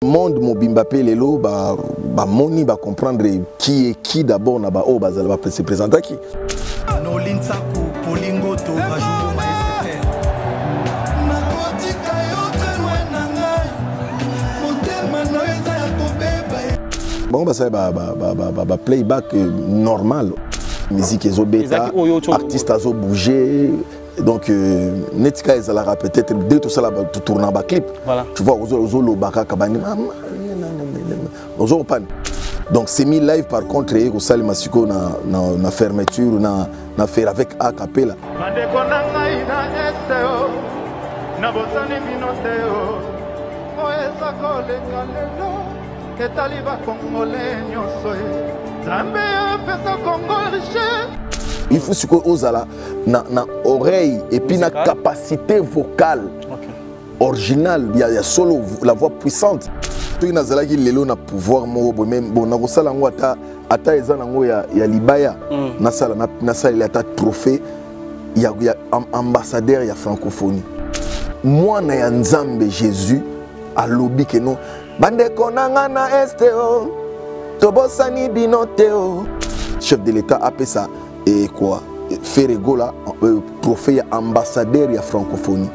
Monde mobimba pe lelo moni ba comprendre qui est qui d'abord na ba o bazala ba se présenter qui no linsaku polingo to rajungo maestro na kotika yote wenanga motema no eza ya kobeba bon ba playback normal musique ezo beta artiste azo bouger donc netika ezala peut-être deux tout ça là tout tourner ba clip voilà. Tu vois ozo lo baka kabani ozo pan donc c'est mis live par contre et ko sali masiko na fermeture na faire avec a cappella mandeko na ngai na esteo na bosani binoteo oesa koleka lelo ketali ba kongole nyoso zambe pesa kongole riche. Il faut que ozala na oreille et puis na capacité vocale originale, il y a solo la voix puissante. Tu na zala ki lelo na pouvoir mo même bon na kosala ngo ata eza nango ya libaya na sala ata trophée ya ambassadeur ya francophonie. Moi na ya Nzambe Jésus a lobby que non bande konanga na esteo tobosani binoteo. Chef de l'État a fait ça et quoi faire gola trophée ambassadeur ya francophonie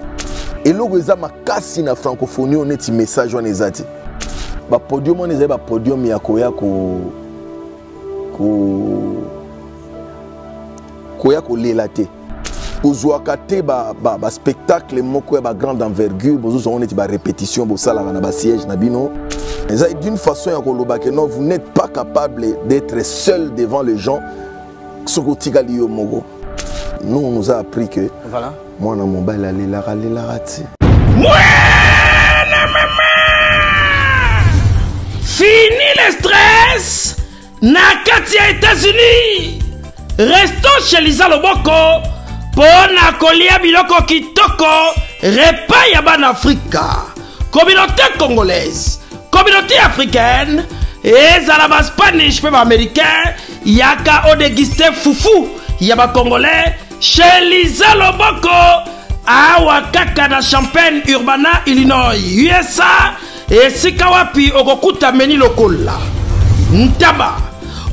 et logo eza makasi na francophonie on est message on ezati ba podium on ezali ba podium ya koya ko lelate kozwaka te ba spectacle moko ya ba grande envergure bozo on est ba répétition bo sala na ba siège na bino ezali d'une façon ya koloba que non vous n'êtes pas capable d'être seul devant les gens. Nous, on nous a appris que voilà. Moi, dans mon bail, la fini le stress. Nakatia États-Unis. Restons chez Lisa Loboko. Pona kolia biloko kitoko. Repas yaban Africa. Communauté congolaise. Communauté africaine. Et Zalaba Spanish, même américain. Yaka o dégusté foufou. Yaba congolais. Chez Lisa Loboko. Awa kaka na Champaign, Urbana, Illinois, USA. Et Sikawapi okokuta meni lokola. Ntaba.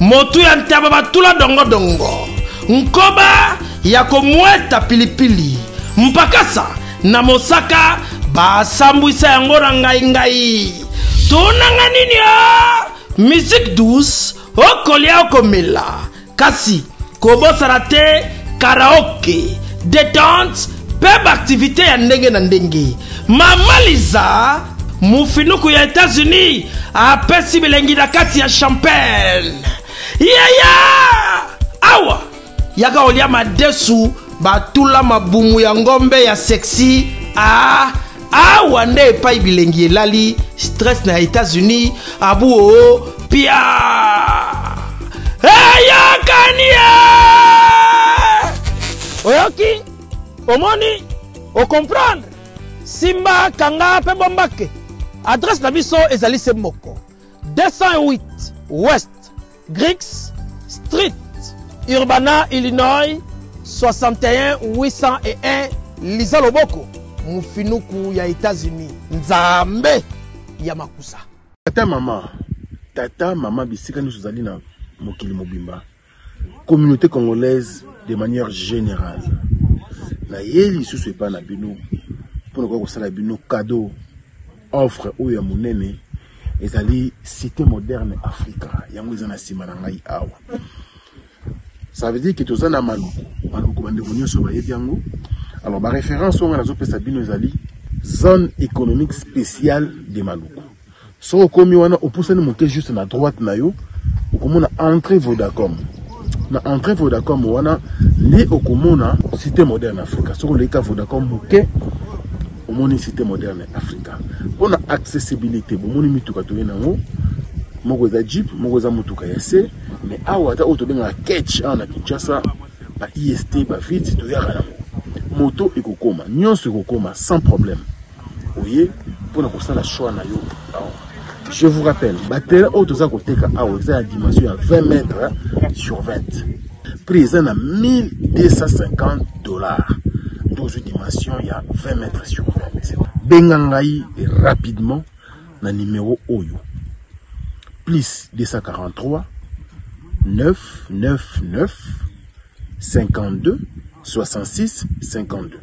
Motu ya ntaba batula dongo dongo. Nkoba yako mweta pilipili. Mpakasa na Mosaka. Basambwisa yango rangai ngai. Tunanga nini ya? Musique douce. Okolia okomela. Kasi. Kobosana te. Karaoke. Détente. Peb activité ya ndenge na ndenge. Mama Lisa. Mufinuku ya États-Unis. Apesi bilengi na kati ya Champaign. Awa. Yaka olia madesu. Batula mabumu ya ngombe ya sexy. Awa nde epai bilengi elali. Stress na États-Unis. Abu o. Pia. Yakania. Oyoki. Omoni. O comprendre. Simba Kanga pe bombake. Adresse na biso ezali se moko. 208 West Griggs Street, Urbana, Illinois, 61 801 Lisa Loboko. Mufinuku ya États-Unis. Nzambe ya makusa. Tata mama bisika nous zali na mokili mobimba. Communauté congolaise de manière générale. Na yeli susu epa na bino pour ne pas la bino cadeau offre ou ya monene ezali cité moderne Africa yango ezana sima na ngai awa. Ça veut dire que tozana maluku bande bonyo so ba yango. Alors ma référence on a zo pesa bino ezali zone économique spéciale de Maluku. So komi wana opusani monter juste na droite na yo okomona entrée Vodacom. Na entrée Vodacom wana li okomona cité moderne Africa. So le ka Vodacom moke omoni cité moderne Africa. Pour la accessibilité bomoni mituka to yenango moko za Jeep moko za mutuka ya C mais awa ta auto benga catch na Kinshasa ba IST ba vite to ya kana moto ekokoma nyonso ekokoma sans problème. Oye pour na kosala choix na yo. Je vous rappelle, batterie auto za koteka awa za dimension à 20 mètres sur 20. Prix à $1250. Dans une dimension il y a 20 mètres sur 20. Bengangai rapidement na numéro Oyo. Plus 243 999 52 66 52.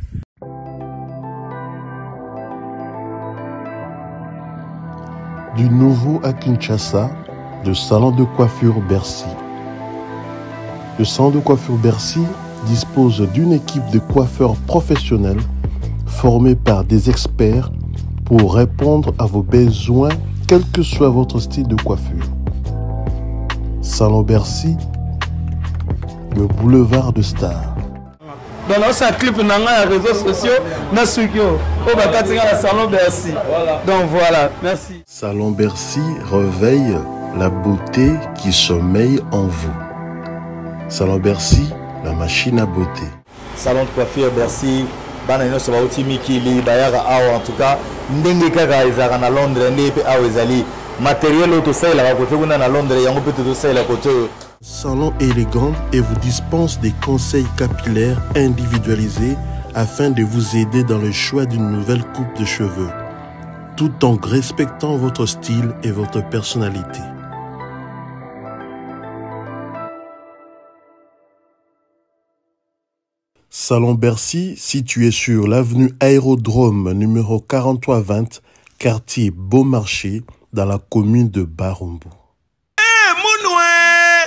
Du nouveau à Kinshasa, le salon de coiffure Bercy. Le salon de coiffure Bercy dispose d'une équipe de coiffeurs professionnels formés par des experts pour répondre à vos besoins, quel que soit votre style de coiffure. Salon Bercy, le boulevard de Stars. Dans notre clip, on a les réseaux sociaux, on a Salon Bercy. Donc voilà, merci. Salon Bercy réveille la beauté qui sommeille en vous. Salon Bercy, la machine à beauté. Salon de coiffure Bercy, banano so bauti mikili bayara awa en tout cas ndenge kaka ezaka na Londres ndenge pe awa ezali matériel auto sala ka côté kuna na Londres yango pe to sala côté. Salon élégant et vous dispense des conseils capillaires individualisés afin de vous aider dans le choix d'une nouvelle coupe de cheveux, tout en respectant votre style et votre personnalité. Salon Bercy, situé sur l'avenue Aérodrome numéro 4320, quartier Beaumarchais, dans la commune de Barumbu.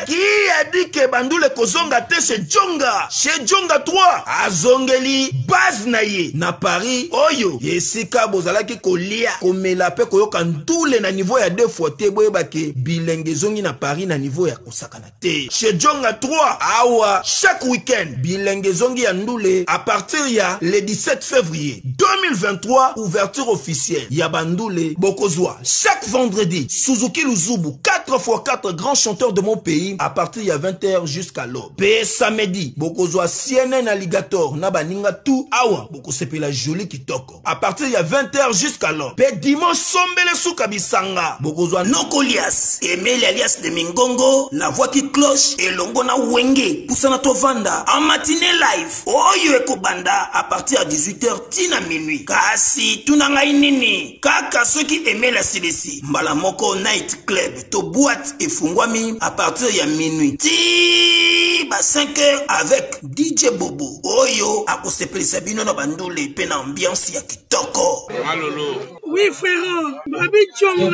Qui a dit que Bandoule Kozonga te chez Djonga 3 azongeli base na ye na Paris oyo yesika bozalaki kolia komela pe koyoka ndule na niveau ya 2 fois te boyeba ke bilenge zongi na Paris na niveau ya kosakana te chez Djonga 3 awa chaque week-end bilenge zongi ya ndule à partir ya le 17 février 2023 ouverture officielle ya Bandoule Bokozwa chaque vendredi Suzuki Luzubu 4x4 grands chanteurs de mon pays à partir de 20h jusqu'à l'aube. Pe samedi, bokozwa CNN Alligator na baninga tout awa boko sepela joli kitoko. À partir de 20h jusqu'à l'aube. Pe dimanche sombele suka bisanga. Bokozwa Nokolias, Emile alias de Mingongo, la voix qui cloche et longo na wenge. Poussana tovanda en matinée live. Oyo ekobanda à partir de 18h tina minuit. Kasi tunanga inini. Kaka ceux qui aimaient la CDC. Mbala moko night club to boîte et fungwami à partir de minuit. Ti ba 5h avec DJ Bobo. Oyo akosepeli sabino na Bandoule pe na ambiance ya kitoko. Malolo. Oui frère, Babi Djonga.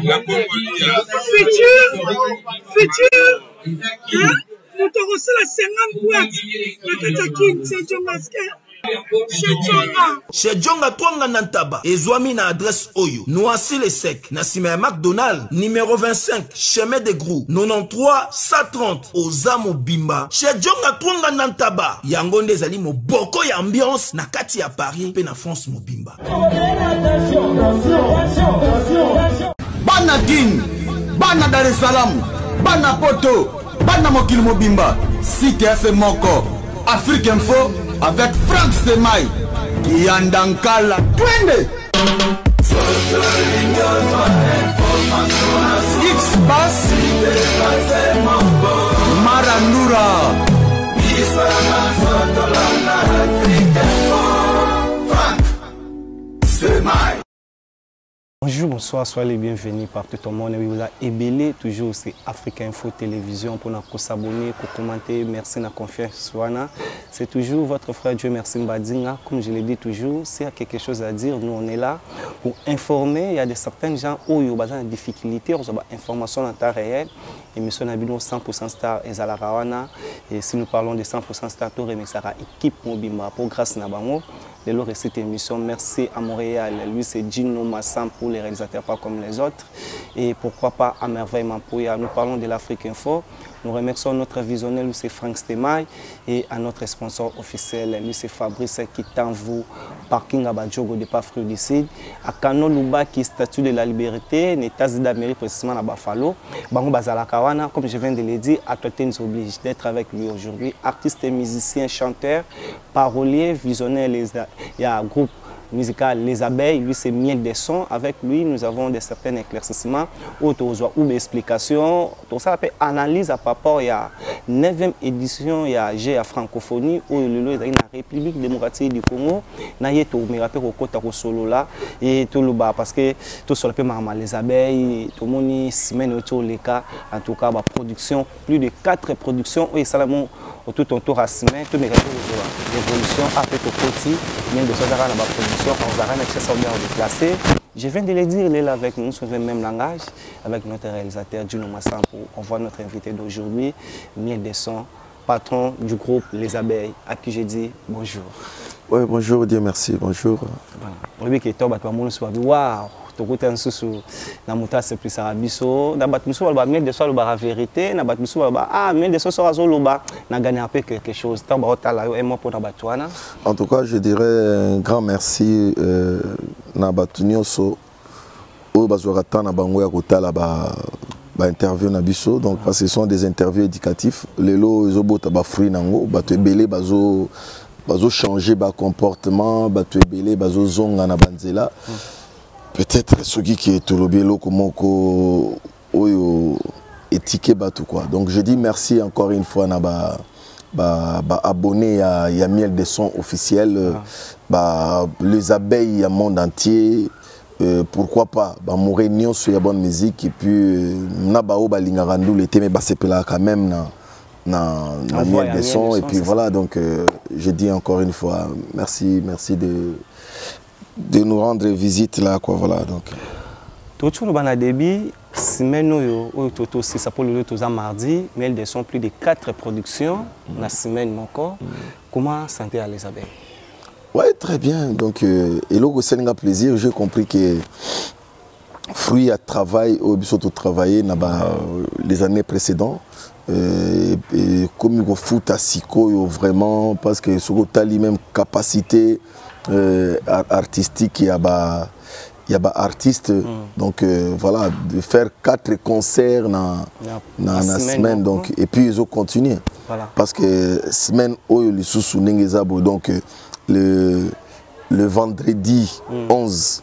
La Congolia. Futur. Hein? Nous te reçons la 50 boîtes. La Katakin, c'est Djonga. Chez Djonga Twanga Nantaba, Ezwami na adresse Oyo, Noisy le Sec, Nassime McDonald, numéro 25, chemin de Grou, 93 130, Ozamo Bimba. Chez Djonga Twanga Nantaba, Yangonde Zali mo boko ya ambiance, na kati ya Paris, pe na France mo Bimba. Bana King, Bana Dar es Salaam, Bana Poto, Bana Mokili Mobimba, Site FM Moko, Afrique Info, avec Franck Stemay, Yandankala, Twende! X-Bass, Marandura, Franck Stemay. Bonjour, bonsoir, soyez les bienvenus partout au monde. Vous avez ébélé toujours c'est Africa Info Télévision pour nous s'abonner, pour commenter. Merci de la confiance. C'est toujours votre frère Dieu merci Mbadinga. Comme je l'ai dit toujours, s'il y a quelque chose à dire, nous on est là pour informer. Il y a certains gens où il y a des difficultés, on a des informations en temps réel. Émission Nabino 100% Star et Zalarawana. Et si nous parlons de 100% Star, tout remet ça équipe Mobimba pour grâce Nabango. De l'heure cette émission, merci à Montréal. Lui, c'est Gino Massam pour les réalisateurs, pas comme les autres. Et pourquoi pas à Merveille Mampoya. Nous parlons de l'Afrique Info. Nous remercions notre visionnaire, lui, c'est Franck Stemay. Et à notre sponsor officiel, lui, c'est Fabrice Kitanvou, Parking à Badjogo de Pafriou du Sud. À Kano Luba, qui est statue de la liberté, États-Unis d'Amérique, précisément à Buffalo. Bango Bazalakawana, comme je viens de le dire, à toi, nous oblige d'être avec lui aujourd'hui. Artiste, musicien, chanteur, parolier, visionnaire, il y a un groupe musicale Les Abeilles, lui c'est Miel des Sons. Avec lui, nous avons des certains éclaircissements, ou des explications, tout ça appelle analyse à rapport à la 9e édition, il y a G à francophonie, où le dans la République démocratique du Congo, na yeto me rappelle au côté au solo là et tout le bas parce que tout sur le peu Les Abeilles, tout le monde semaine autour les cas, en tout cas, production, plus de 4 productions, et Salamon tout autour à semaine, tout mes l'évolution après au côté, même de ça la production, on va ça bien déplacé. Je viens de le dire, il est là avec nous sur le même langage, avec notre réalisateur Juno Massampo. On voit notre invité d'aujourd'hui, Miel des Sons, patron du groupe Les Abeilles, à qui j'ai dit bonjour. Oui, bonjour, Dieu merci, bonjour. Oui, qui est top, waouh, tu côté en sous na muta c'est plus arabiso, na batmuso ba Miel des Sons la vérité, na batmuso ba ah Miel des Sons sera zoloba, na gagné un peu quelque chose. Tant ba otala yo et moi pour na batwana. En tout cas, je dirais un grand merci na batunyoso o bazorata na bango ya kotala ba interview na biso, donc parce que ce sont des interviews éducatifs. Lelo ezobota ba fruit nango, bato ebele bazo changer ba comportement, bato ebele bazo zonga na banzela. Peut-être ce qui est tout le bielo comme étiqueté bateau quoi. Donc je dis merci encore une fois na abonné à Miel des Sons officiel, Les Abeilles à monde entier. Pourquoi pas mon réunion sur la bonne musique et puis na bao balingarandu le thème c'est là quand même na Miel des Sons et puis voilà donc je dis encore une fois merci de nous rendre visite là quoi voilà donc tout le monde a débit semaine où tout aussi ça pour le tout mardi Miel des Sons plus de 4 productions la semaine encore comment santé à Les Abeilles. Ouais, très bien donc et là c'est un plaisir, j'ai compris que fruit à travail au surtout travailler les années précédentes et comme il foot à Siko vraiment parce que ce que tu même capacité artistique, il y a artiste donc voilà de faire 4 concerts dans la semaine donc et puis ils ont continué voilà. Parce que semaine où les sous donc le vendredi 11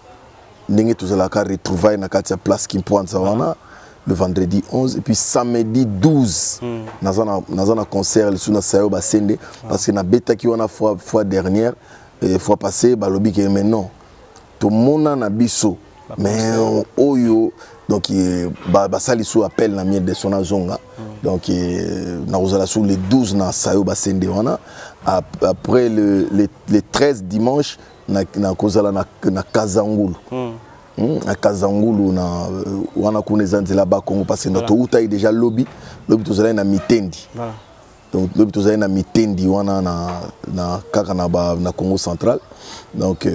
n'engé tous la carte retrouvaille na katia place qui pointe ça le vendredi 11 et puis samedi 12 dans un concert le sous na sayo basende parce que na beta qui on a fois dernière et fois passé balobi que maintenant tout le monde a biso mais oyo donc basali sous appel na Miel des Sons zonga donc na ozala sous les 12 na sayo basende wana après le 13 dimanche na kozala na Kazangulu na Kazangulu na wana kuneza nzela ba Congo parce que notre uta est déjà lobby tozala na mitendi voilà. Donc le but na mitendi wana na kaka na Congo central donc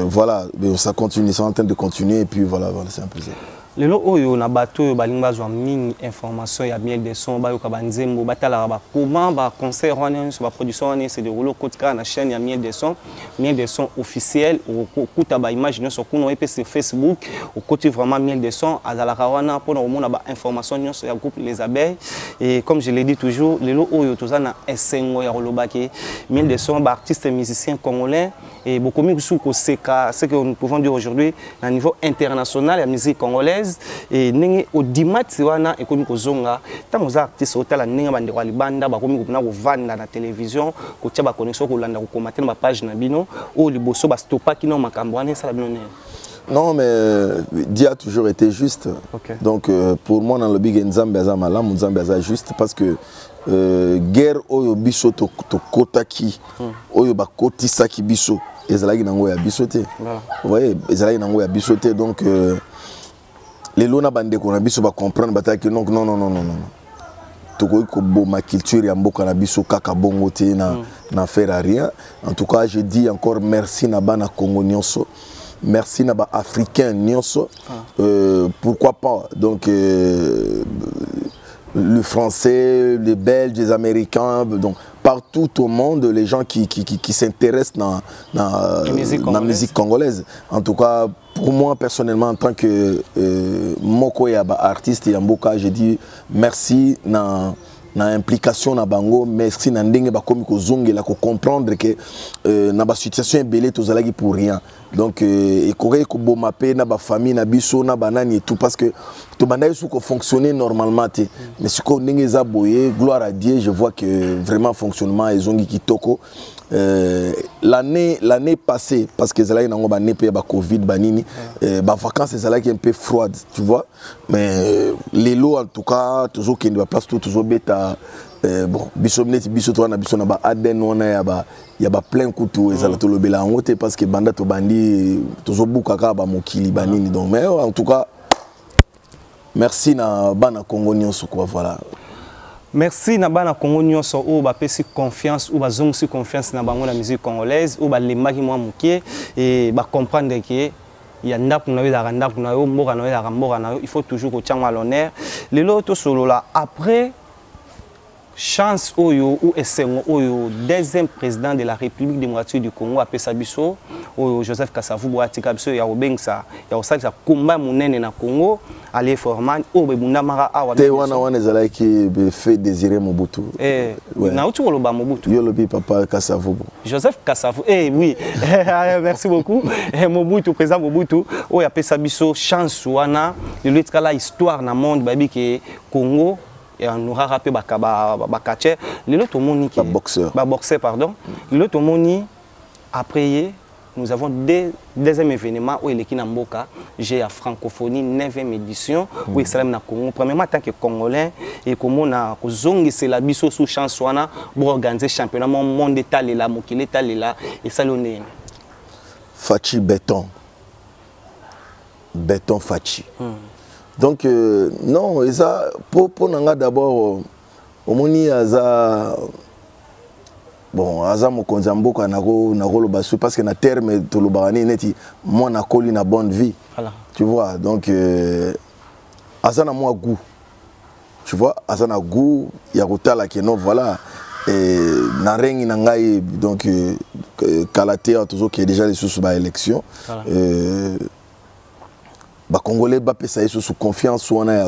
voilà ça continue, c'est en train de continuer et puis voilà c'est un plaisir. Lelo oyo na bato balinga zwa mingi information ya Miel des Sons ba yo kabanzembo batala ba comment ba concert wana sur ba production wana c'est de rouler kotika na chaîne ya Miel des Sons officiel au kuta ba image sur kuno et sur Facebook au côté vraiment Miel des Sons azala kawana pour na ba information sur ya groupe Les Abeilles et comme je l'ai dit toujours lelo oyo tozana esengo ya rolobaki Miel des Sons ba artiste musicien congolais et beaucoup mieux que ce que nous pouvons dire aujourd'hui à niveau international la musique congolaise et ningi au dimanche wana ekomi kozonga tant aux artistes otala ninga bande kwa libanda bakomi kopona kovanda na télévision ko tia ba connexion ko landa ko commenter na page na bino o liboso ba stoppa kino makambo wana sala bino ne. Non mais Dieu a toujours été juste. Okay. Donc pour moi dans le big Nzambe aza malamu Nzambe aza juste parce que guerre oyo biso to kotaki oyo ba kotisaki biso ezalaki nango ya biso te. Ouais, ezalaki nango ya biso te donc les lona bande ko na biso ba comprendre bataki non. Tokoyi ko boma culture ya mboka na biso kaka bongo te na faire rien. En tout cas, je dis encore merci na bana Congo nyonso. Merci na ba africain nyonso. Pourquoi pas donc le français, les belges, les américains donc partout au monde les gens qui s'intéressent dans la musique congolaise. En tout cas, pour moi personnellement en tant que moko ya ba artiste ya mboka, je dis merci na implication na bango, merci na ndenge ba komi ko zongela ko comprendre que na ba situation ebele tozalaki pour rien. Donc et koke ko bomapé na ba famille na biso na banani et tout parce que to banaye sou ko fonctionner normalement té mais ce ko ndenge za boyé gloire à Dieu je vois que vraiment fonctionnement ezongi kitoko l'année passée parce que zala nango ba nepe ba covid banini ba vacances zala qui un peu froide tu vois mais les lots en tout cas toujours qui ne place toujours beta bon biso to na biso na ba aden wana ya ba plein couteau ezala to lobela ngote parce que banda to bandi toujours bukaka ba mokili banini donc mais en tout cas merci na bana Congo nyonso quoi voilà. Merci na bana Congo nyonso o ba pesi confiance ou ba zongsi confiance na bango na musique congolaise ou ba lemaki mwa mukie et ba comprendre que il y a ndapu na yo la ndapu na yo mboka na yo la mboka na yo il faut toujours ko tianga l'honneur les loto solo là après chance oyo ou esengo oyo deuxième président de la République démocratique du Congo appelé Sabiso oyo Joseph Kasavubu atika biso ya obengsa ya osakisa komba munene na Congo aller forman o be bundamara awa te wana ezala ki be fait désirer Mobutu na utu koloba Mobutu yo lobi papa Kasavubu Joseph Kasavubu oui merci beaucoup Mobutu président Mobutu oyo appelé Sabiso chance wana le litkala histoire na monde babi ke Congo et on aura rappelé Bakache, l'autre moni qui boxeur pardon, l'autre moni après nous avons deuxième événement où il est Kinamboka, j'ai la francophonie 9e édition où il s'est na Congo premièrement tant que congolais et comme on a zongi c'est la biso sous chance wana pour organiser championnat monde état là mokile état là et ça l'on Fachi béton Fachi. Donc non, ça pour nanga d'abord omoni aza bon aza mokonzi mboka nako lo basu parce que na terme to lo barani neti moi na koli na bonne vie. Voilà. Tu vois donc aza na moi goût. Tu vois aza na goût ya kotala que non voilà et na rengi na ngai donc kalatea toujours qui est déjà les sous ba élection. Voilà. Ba Congolais ba pesa sous confiance wana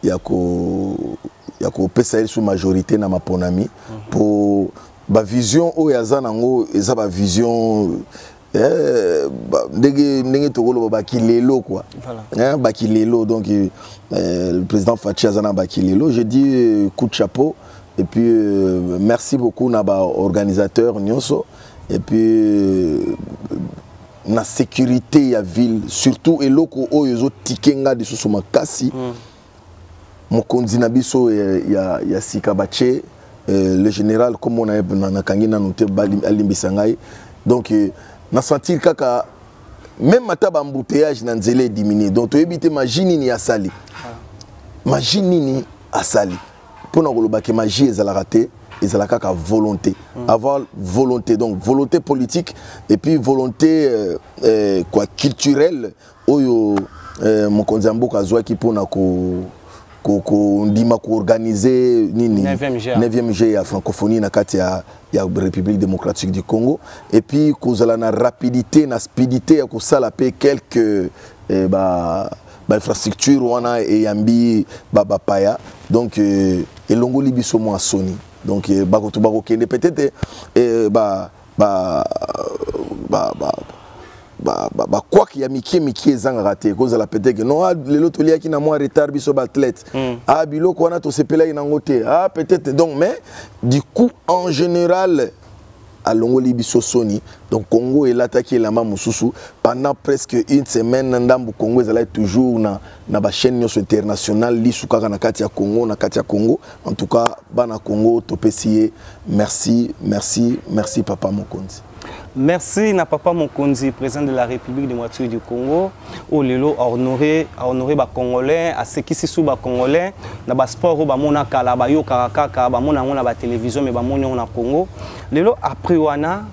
yako pesa sous majorité na maponami pour ba vision o yaza nango eza ba vision ndenge tokolo ba kilelo quoi voilà. Ba kilelo donc le président Fachi azana ba kilelo je dis coup de chapeau et puis merci beaucoup na ba organisateur nyonso et puis na sécurité ya ville surtout eloko oyo zo tikenga de sous makasi mokonzi na biso ya Sikabache le général comme on a na kangina noté alimbisangai donc na sentir kaka même mata ba embouteillage na nzele diminuer donc to ebité magini ni asali magini ni asali pour na koloba ke magie ezala raté ils ont la volonté, avoir volonté, donc volonté politique et puis volonté quoi culturelle. Oyo mon konzambo kazwa qui pour na ko ndima ko organiser nini 9e G ya francophonie na kati ya République démocratique du Congo et puis kozala na rapidité na speedité ya ko sala pe quelques infrastructure wana et yambi paya donc elongo libiso mo Sony. Donc peut-être quoi qu'il y a Mickey zanga raté cause la peut-être que non l'autre lié qui n'a moins retard biso athlète ah bilo ko na to sepela ina ngote ah peut-être donc mais du coup en général à Longoli biso Sony donc Congo est l'attaqué la mamususu pendant presque une semaine ndambu Congo est toujours na ba chaîne internationale li sukaka na kati ya Congo en tout cas bana Congo topesier merci papa Mokonzi. Merci na papa Mokonzi, président de la République démocratique du Congo. Au lelo honoré ba Congolais, à ce qui se sous ba Congolais, na ba sport ba mona kala ba yo kaka ba mona ngona ba télévision mais ba mona na Congo. Lelo après wana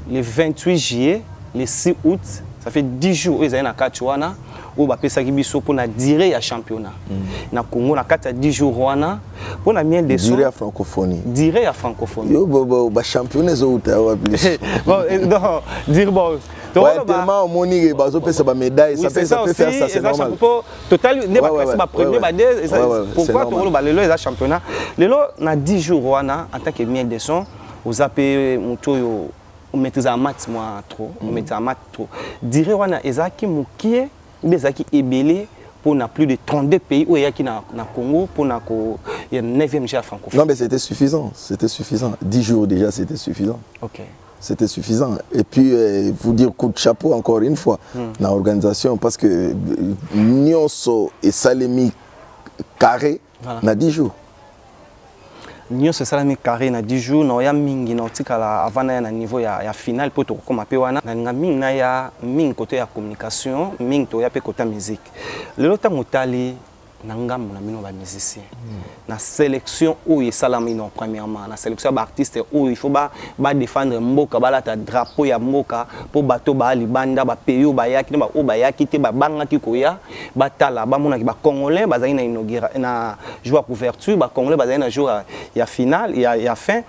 le 28 juillet, le 6 août, ça fait 10 jours ils na kati wana ou ba pesa kibiso pour na durée ya championnat. Na Congo na kati 10 jours wana pour na miel de durée à francophonie. Durée à francophonie. Yo ba championnat zo uta wa plus. Bon non, dire bon ouais, tellement moni bazo pesa ba médaille ça peut faire ça c'est normal. Total ne pas passer ba premier ba deux pourquoi to ba lelo les championnat. Lelo na 10 jours wana en tant que miel de son aux appelés motoyo on maîtrise un maths moi trop, on maîtrise un maths trop. Dire wana ezaki mukie ou bien ezaki ebelé pour na plus de 32 pays où il y a qui na Congo pour na ko il y a 9e chef francophone. Non mais c'était suffisant, 10 jours déjà c'était suffisant. OK. C'était suffisant. Et puis, vous dire coup de chapeau encore une fois, dans l'organisation, parce que Nyonso et Salemi carré, na 10 jours. Nyonso et Salemi carré, na 10 jours, na ya mingi na otikala avant na niveau ya final pour to koma pe wana na mingi na ya mingi côté ya communication, mingi to ya pe côté musique. Le lota motali na ngambo na bino ba musicien. Na sélection où il salami non premièrement, na sélection d'artistes où il faut ba défendre mboka ba la ta drapeau ya mboka pour bato ba libanda ba peyo ba yaki ba o ba yaki te ba banga ki koya ba tala ba mona ki ba congolais ba zali na inaugurer na joueur couverture ba congolais ba zali na joueur ya finale ya fin.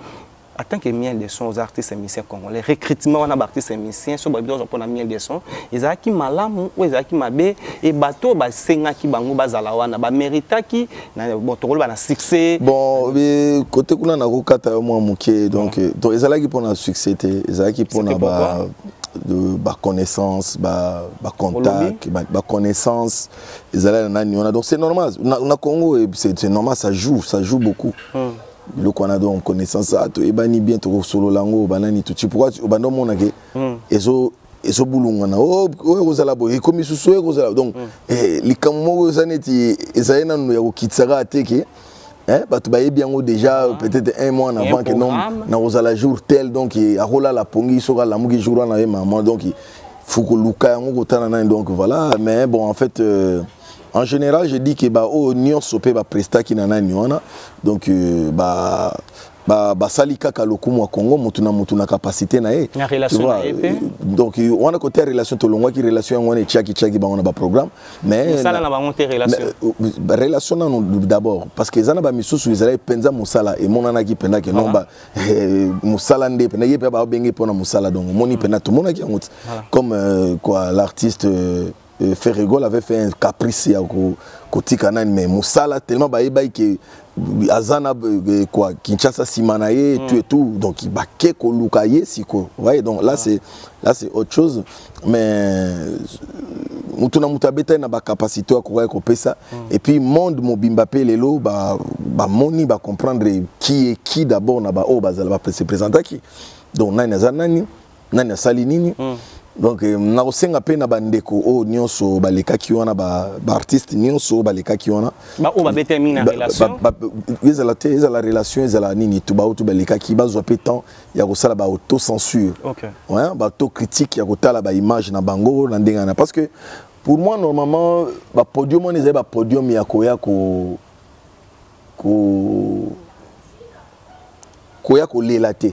En tant que miel de son aux artistes et musiciens congolais, recrutement on a artistes et musiciens sur besoin pour la miel de son, ils a qui malamu ou ils a qui mabe et bateau ba senga qui bango bazalawana ba mérita qui na bon to ba na succès. Bon côté kuna na kokata moi muke donc ils a qui pour na succès ils a qui pour na ba de connaissance ba contact ba connaissance ils a na donc c'est normal na Congo c'est normal ça joue beaucoup. Le Canada en connaissance ça to ebani bien to solo lango banani tout pourquoi obando mona ke ezo bulunga na ozala boye comme susu ozala donc likammo zaneti ezaina no ya kokitsaka ateke bato bayebi yango déjà peut-être un mois avant que non na ozala jour tel donc arola la pongi soka la mugi jour na maman donc faut que luka yango kotana na donc voilà mais bon en fait en général, je dis que Nyon Sopé va presta qui nana nyona donc salika kalokumu wa Congo mutuna capacité na e. La relation donc on a côté relation to longwa qui relation on est chaki ba on a ba programme mais ça na ba monter relation. Relation non d'abord parce que zana ba misusu izala penza musala et monana ki penda ke non ba musala nde penda yepe ba benge pona musala donc moni penda tout mona ki ngoti comme quoi l'artiste Ferrigol avait fait un caprice à Kotikana mais Moussala tellement baïbaï que Azana quoi Kinshasa Simanaye tout et tout donc il baquait Kolukaye siko ouais donc là c'est autre chose mais mutuna mutabeta na ba capacité à courir ko ça et puis monde Mobimba pe lelo ba moni ba comprendre qui est qui d'abord na ba o bazala ba se présenter qui donc nani azanani nani salinini. Donc na osenga pe na bandeko o nyonso baleka ki wana ba artiste nyonso baleka ki wana ba o ba déterminer relation ils la relation ils la nini to ba o to baleka ki bazwa pe temps ya ko sala ba auto censure ouais ba auto critique ya ko tala ba image na bango na ndenga na parce que pour moi normalement ba podium on est ba podium ya ko lelate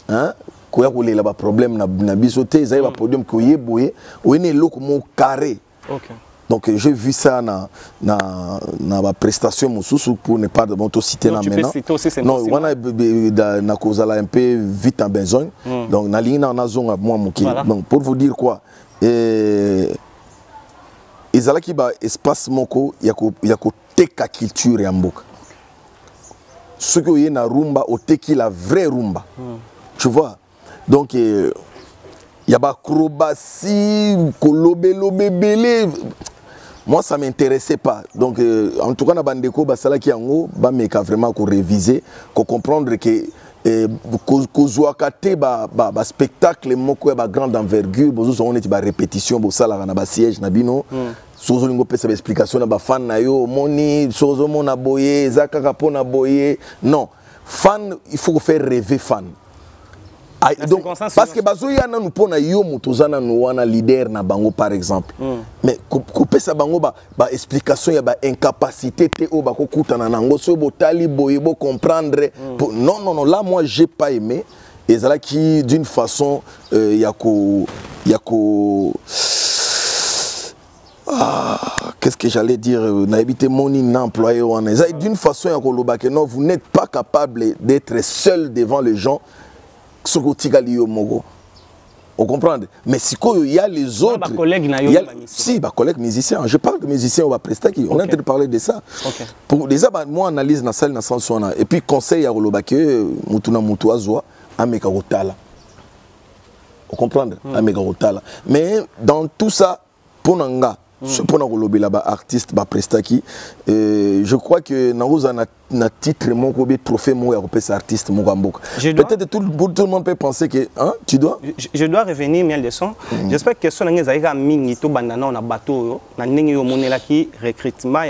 hein koya ko lela ba problème na bisoté ils avaient podium ko yeboye oyene loko mo carré. OK. Donc j'ai vu ça na ba prestation mususu pour ne pas de bon citer na maintenant. Non, on a na kozala un peu vite en besoin. Donc na ligne na zonga moi muki. Donc pour vous dire quoi ezala ki ba espace moko ya ko teka culture ya mboka. Ce que yé na rumba o teki la vraie rumba. Tu vois. Donc, il y a acrobatie, kolobelobebele. Moi, ça ne m'intéressait pas. Donc, en tout cas, na bandeko basala ki yango ba meka vraiment ko réviser, ko comprendre que kozwakate ba spectacle moko ba grande envergure, bozo on est ba répétition bo sala na ba siège na bino. Sozo lingo pesa ba explication na ba fan na yo, moni sozo mona boye, zakaka pona boye. Non, fan, il faut faire rêver fan. Donc, parce que bazoya na nous pona yo mutozana no wana leader na bango par exemple mais couper sa bango ba explication ya ba incapacité te o ba ko kutana nango so botali boye bo comprendre non là moi j'ai pas aimé et ça qui d'une façon qu'est-ce que j'allais dire na éviter mon employé wana d'une façon ya ko loba que non vous n'êtes pas capable d'être seul devant les gens. On comprend. Mais si il y a les autres, si, collègues musiciens, je parle de musiciens on va prester qui, on est en train de parler de ça. Pour déjà moi analyse dans salle dans sens et puis conseil à Rolobake mutuna mutuazwa ameka rotala. Vous comprenez? Mais dans tout ça, pour Nanga, pour nous artiste, prestaki, je crois que nous avons un titre, mon trophée, mon artiste, mon peut-être tout le monde peut penser que hein, tu dois. Je dois revenir, Miel de son. J'espère que ce n'est pas mingi to bandana on a bateau, na nengi yo monela qui recrutement.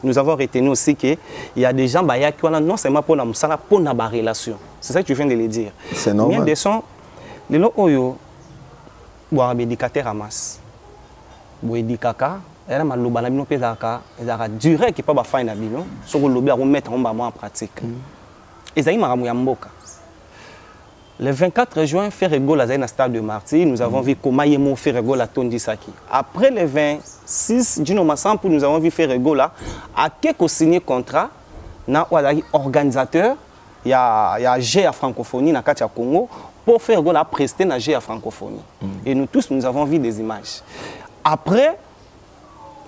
Nous avons retenu aussi qu'il y a des gens qui ont non seulement pour la musala, pour la relation. C'est ça que tu viens de le dire. C'est normal. Miel de son, les lots oyo, boire éducateur à masse. Boedikaka, elle m'a loba na bino pezaka, ezaka duré qui pas ba fa na bino, so ko lobi a remettre en pratique. Ezai maramu ya mboka. Le 24 juin, Ferrego la na stade de Marty, nous avons vu comment Yemo Ferrego la Tondi Saki. Après le 26 Dino Massampu, nous avons vu Ferrego là a quelques signé contrat na organisateur, il y a G à francophonie na Katia Congo pour Ferrego la prester na G à francophonie. Et nous tous nous avons vu des images. Après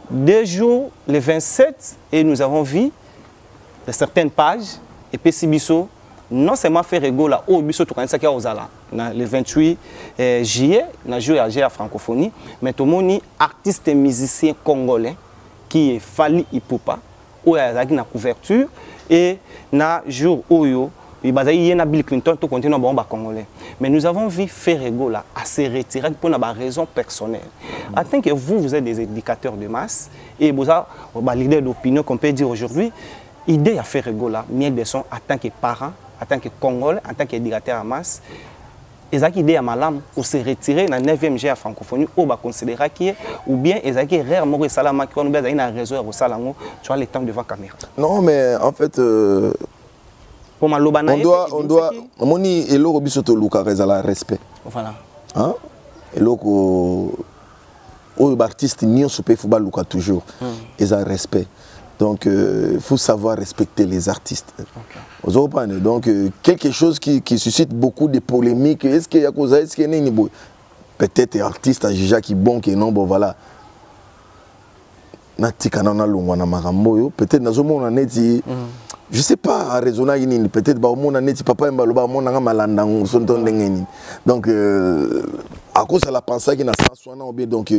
2 jours, le 27, et nous avons vu de certaines pages, et puis Sibiso, non seulement fait là, au Biso Toukansaki à Ozala, le 28 juillet, on a joué à la francophonie, mais tout le monde est artiste et musicien congolais qui est Fali Ipupa, où il y a une couverture, et na jour Oyo. Il y a Bill Clinton tout continue à congolais. Mais nous avons vu Ferrego là à se retirer pour une raison personnelle. En tant que vous êtes des éducateurs de masse et vous avez leader d'opinion qu'on peut dire aujourd'hui, l'idée à Ferrego là, mieux de son en tant que parent, en tant que congolais, en tant qu'éducateur à masse, ils ont idée à malam pour se retirer dans la 9e G à francophonie ou va considérer qui est ou bien ils ont rare mort salama qui on a une raison au salango, tu vois le temps devant caméra. Non mais en fait on doit moni eloko biso to luka rezala respect. Voilà. Hein? Eloko o artiste nyonso pe fuba luka toujours. Ils ont respect. Donc il faut savoir respecter les artistes. Vous comprenez? Donc quelque chose qui suscite beaucoup de polémiques. Est-ce qu'il y a cause est-ce qu'il y a peut-être artiste à juger qui bon qui non bon voilà. Natika na longwa marambo peut-être nazomo na neti je sais pas à raisonner peut-être ba mon neti papa mbaloba mon nga malanda sonto ndengeni donc à cause de la pensée qui n'a sens ou bien donc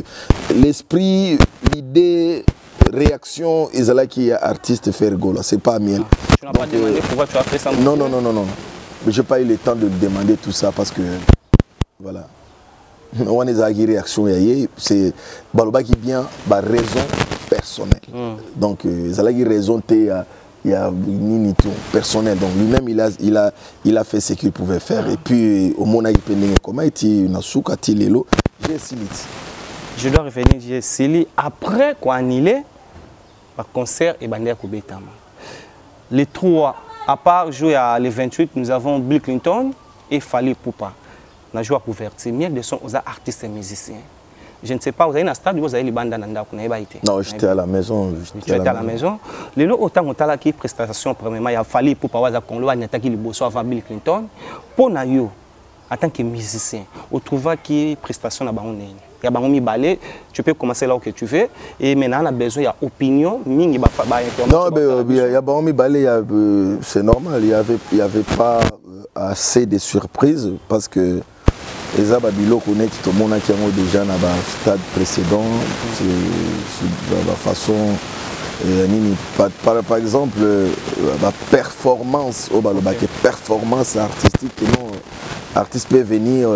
l'esprit l'idée réaction ezala qui est artiste Ferrego là c'est pas miel. Tu n'as pas demandé pourquoi tu as fait ça? Non mais j'ai pas eu le temps de demander tout ça parce que voilà on est à réaction c'est baloba qui vient par raison personnelle. Donc ezala qui raison il y a une personnel donc lui-même il a fait ce qu'il pouvait faire et puis au moment où comment il n'a souka tilelo j'ai sili. Je dois revenir j'ai sili après quoi annulé par concert et bandé à Koubetama. Les 3 à part jouer à le 28 nous avons Bill Clinton et Fali Ipupa. On a joué à couverture mieux de son aux artistes et musiciens. Je ne sais pas, vous avez un stade, vous avez les bandes d'Anda. Non, j'étais à la maison. Tu étais à la maison. Les lots, autant qu'on a qui prestation, premièrement, il a fallu pour pouvoir attaquer le boss avant Bill Clinton. Pour Nayo, en tant que musicien, on trouve qui prestation à Baron. Il y a Baron Ballet, tu peux commencer là où tu veux. Et maintenant, on a besoin d'opinion. Non, il y a Baron Ballet, c'est normal. Il n'y avait pas assez de surprises parce que. Les Ababilo connaissent tout le monde qui a déjà dans le stade précédent, de la façon, par exemple, la performance, performance artistique, l'artiste peut venir,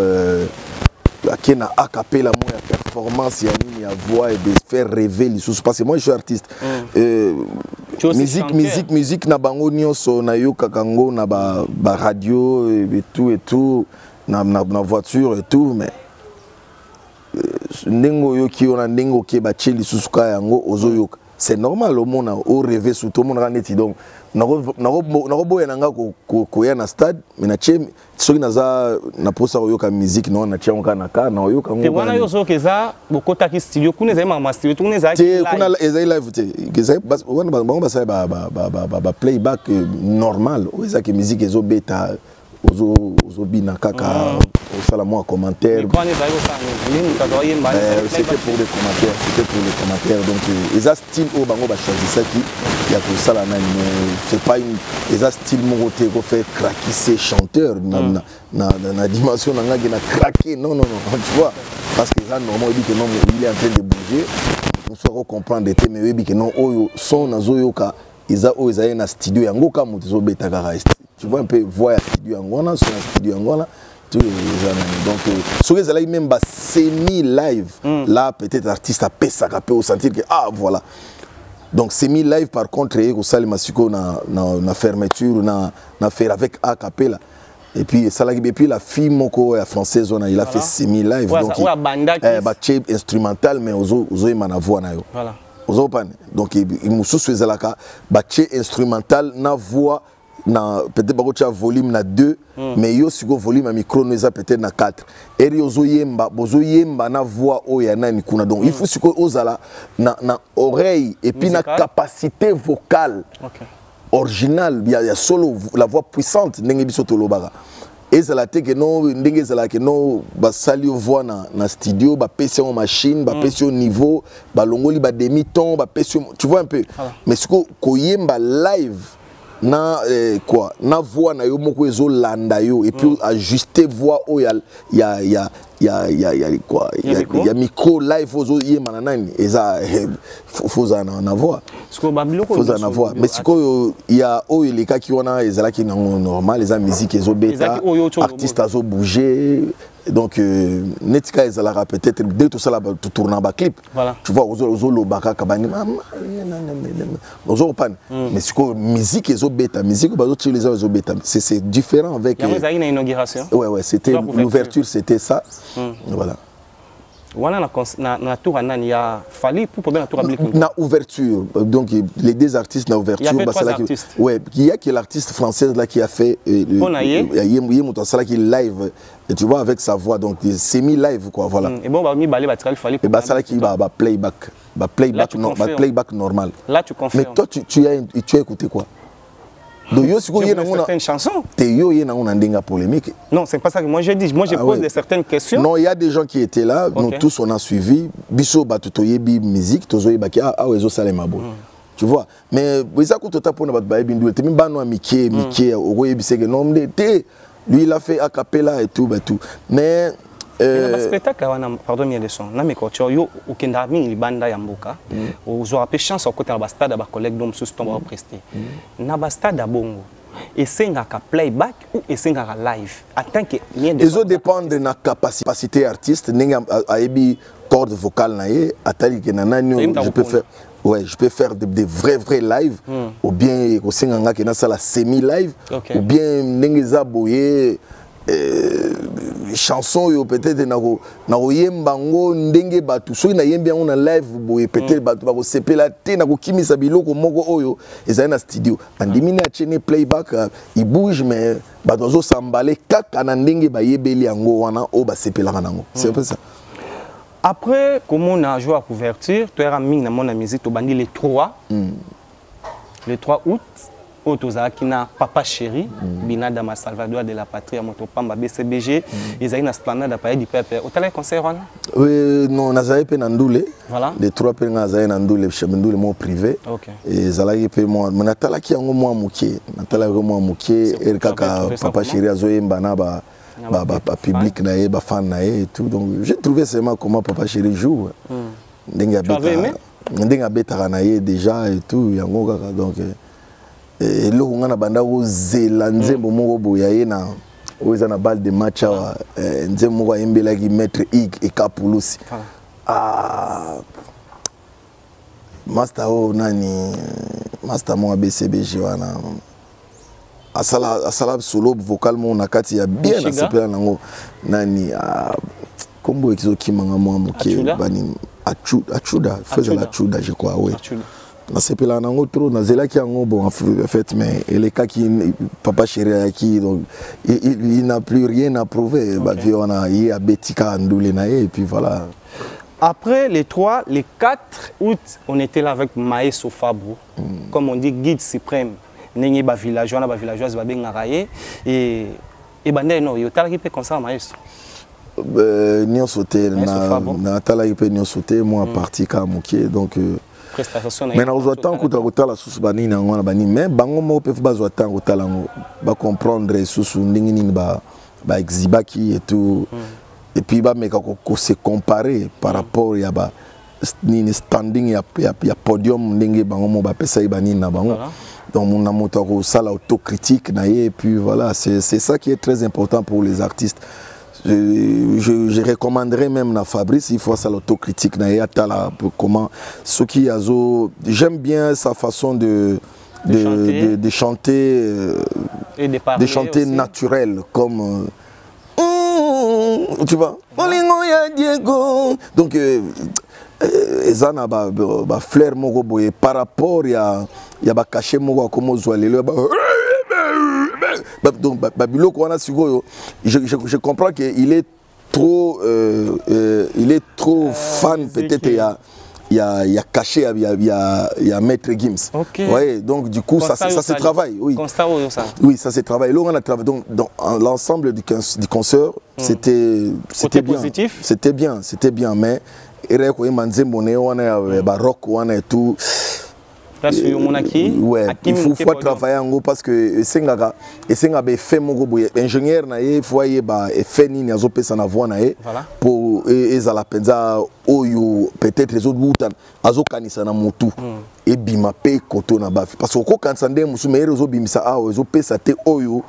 qui a acapé la performance, il y a voix et de faire rêver les sous. Parce que moi je suis artiste. Musique, na bango nyonso na yo kakango na ba radio et tout. Na voiture et tout mais ndingo yo ki ona ndingo ki ba cheli susuka yango ozoyoka c'est normal au monde au rêver sous tout le monde raneti donc nako boya nanga ko ya na stade mais na chem soki naza na posa oyoka musique non na tchango na ka na oyoka ngo wana yo zokeza bokota ki studio kuna za ma studio kuna za live kuna ezai live te ezai wana bango ba ba playback normal o ezaki musique ezo beta ozo bina kaka ça, moi, commentaire. C'était pour les commentaires. C'était pour les commentaires. Donc, ils ont style au bango, choisi ça qui. Il y a tout ça là, c'est pas une. Ils ont style mon côté qu'on fait craquer ces chanteurs. Dans la dimension, on a craqué. Non, tu vois. Parce que là, normalement, il dit que non, il est en train de bouger. Nous saurons comprendre des thèmes, mais il dit que non, son nazoyoka, ils ont un studio, il y a un cas, tu vois un peu, voir un studio en studio en donc, ce que vous même semi-live, là, peut-être l'artiste a payé ça, peut sentir que, ah, voilà. Donc, semi-live, par contre, il y a une fermeture, une affaire avec A cappella. Et puis la fille moko la française il a fait semi-live donc il instrumental mais ozo mana voix na yo. Voilà. Ozo pan. Donc il mususu ezalaka bache instrumental na voix na peut-être bakocha volume na 2 mais yo siko volume à micro nous peut-être na 4. Et ozo yemba na voix oya nani kuna donc il faut siko ozala na oreille et puis na capacité vocale. OK. Original, il y a solo la voix puissante ndenge biso tolobaka ezala te que non ndenge ezala que non ba sali voix na studio ba pesi en machine ba pesi au niveau ba longoli ba demi ton ba pesi tu vois un peu mais ce ko yemba live na quoi na voix na yo moko ezo landa yo et puis ajuster voix o ya quoi il y a micro live ozo yemba nani eza faut en avoir mais ce que il y a les cas qui on a ezala qui normal les musique ezo bêta artistes azo bouger donc netika ezala peut-être dès tout ça là tout tourner ba clip tu vois ozo lobaka kabani ozo pan mais ce que musique ezo bêta musique bazo les ezo bêta c'est différent avec il y a une inauguration ouais c'était l'ouverture c'était ça voilà. Voilà na tour il a fallu pour la tour na ouverture donc les deux artistes na ouverture il y a 3 artistes ouais il y a que l'artiste française là qui a fait il y a qui live et tu vois avec sa voix donc semi live quoi voilà et bon mi balé il fallait et ça là qui playback normal là tu confirmes mais toi tu as écouté quoi donc yo siko yena certaines chansons te yo yena on ndenga polémique non c'est pas ça que moi je dis moi je pose certaines questions non il y a des gens qui étaient là nous tous on a suivi biso batutoyebi musique tozoyeba ki ezo salema bo tu vois mais ça ko tota pona bat bayebi ndule te mbano amike okoyebise que non te lui il a fait a cappella et tout mais le spectacle pardon bien de son na mekocho yo okenda mingi libanda ya mboka ozo apé chance côté na ba stade ba collègue dom sous tomba prester na ba stade bongo et sengaka playback ou et sengaka live en tant que ils dépendent de la capacité artiste ninga ayebi corde vocale na ye atali ke nanani je peux faire des vrais live ou bien au senganga ke na sala semi live ou bien ningeza boye chanson yo peut-être na yembango ndenge batu so na yembi on live boye peut-être batu ba ko sepela te na ko kimisa biloko moko oyo ezali na studio andimini a chene playback il bouge mais batu zo s'emballer kaka na ndenge ba yebeli yango wana o ba sepela nango c'est un peu ça. Après comment on a joué à couverture tu as mis na mon musique to bandi les 3 août Otozaki na Papa Chéri, Binada ma Salvador de la Patrie à Motopamba BCBG, ils ont une esplanade à Paris du Pépé. Au télé concert oui, non, Nazaï Penandoule. Voilà. Les 3 pays Nazaï Nandoule, Chemendoule mon privé. OK. Et Zalaï pe moi, Natala qui a un moi mouké, Natala moi mouké, et kaka Papa Chéri azoé mbana ba public naé, ba fan naé et tout. Donc j'ai trouvé seulement comment Papa Chéri joue. Ndenga beta naé déjà et tout, yango kaka donc et là on a banda au Zélandais moko boyaye na oza na balle de match awa nzemo wa embela ki maître ig et kapulusi master o nani master mo BCBG wana asala solo vocal mo na kati ya bien na sepela nango nani kombo ekizoki manga mo moke bani achuda faisait la chuda je crois oui na sepela nango trop na zela ki yango bon en fait mais les cas qui Papa Chéri qui donc il n'a plus rien à prouver ba vie on a y a Betika Ndoule na et puis voilà. Après les 4 août on était là avec Maïso Fabro comme on dit guide suprême nengi ba villageois na ba villageoise ba bengaraye et Et bandé non, yo tala qui peut concert maestro. Nion sauté na tala qui peut nion sauté moi parti ka moké donc prestation. Mais nous attendons que tu aies la sous bani na ngona bani mais bango mo peut pas attendre que tu ba comprendre sous ndingini ba exhibaki et tout et puis ba meka ko se comparer par rapport ya ba ni standing ya podium ndingi bango mo ba pesa ibani na bango. Donc mon amoto ko sala autocritique na et puis voilà c'est ça qui est très important pour les artistes. Je recommanderais même na Fabrice il faut ça l'autocritique na yatala comment ce qui azo j'aime bien sa façon de chanter et de chanter aussi. Naturel comme tu vois donc ezana ba flair moko boye par rapport ya ba caché moko comme zoalelo donc je comprends qu'il est trop fan peut-être il y a caché il y a Maître Gims. Okay. Ouais, donc du coup ça se travaille oui. Oui, ça se travaille. Là on a travaillé donc dans l'ensemble du concert, c'était bien. C'était bien mais baroque et tout. Ouais, il faut travailler en gros parce que Sengaga fait mon ingénieur il faut fait ni azo pesa na voix na pour ezala penza oyo peut-être les autres boutan azo kanisa na mutu et bima pe koto na ba parce que ko kansande musu mais rezo bimisa a ozo pesa te oyo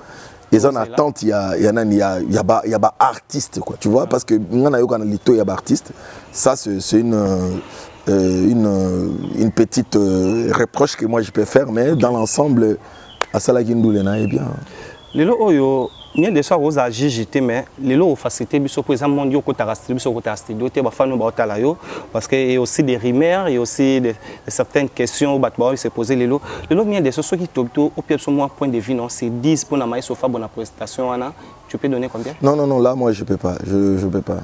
ils en attente il y a ba artiste quoi tu vois parce que ngana yo kana lito ya ba artiste ça c'est une petite reproche que moi je peux faire mais dans l'ensemble à Salagindulena est bien. Lelo oyo ni de soir aux agité mais lelo facilité biso pour exemple mondio ko tarasti biso ko tarasti doté ba fanu ba otala yo parce que il y a aussi des rumeurs et aussi de certaines questions au batba se poser lelo ni de ceux qui topto au pied sur moi point de vue non c'est 10 pour na mai sofa bonne prestation ana tu peux donner combien? Non là moi je peux pas je peux pas.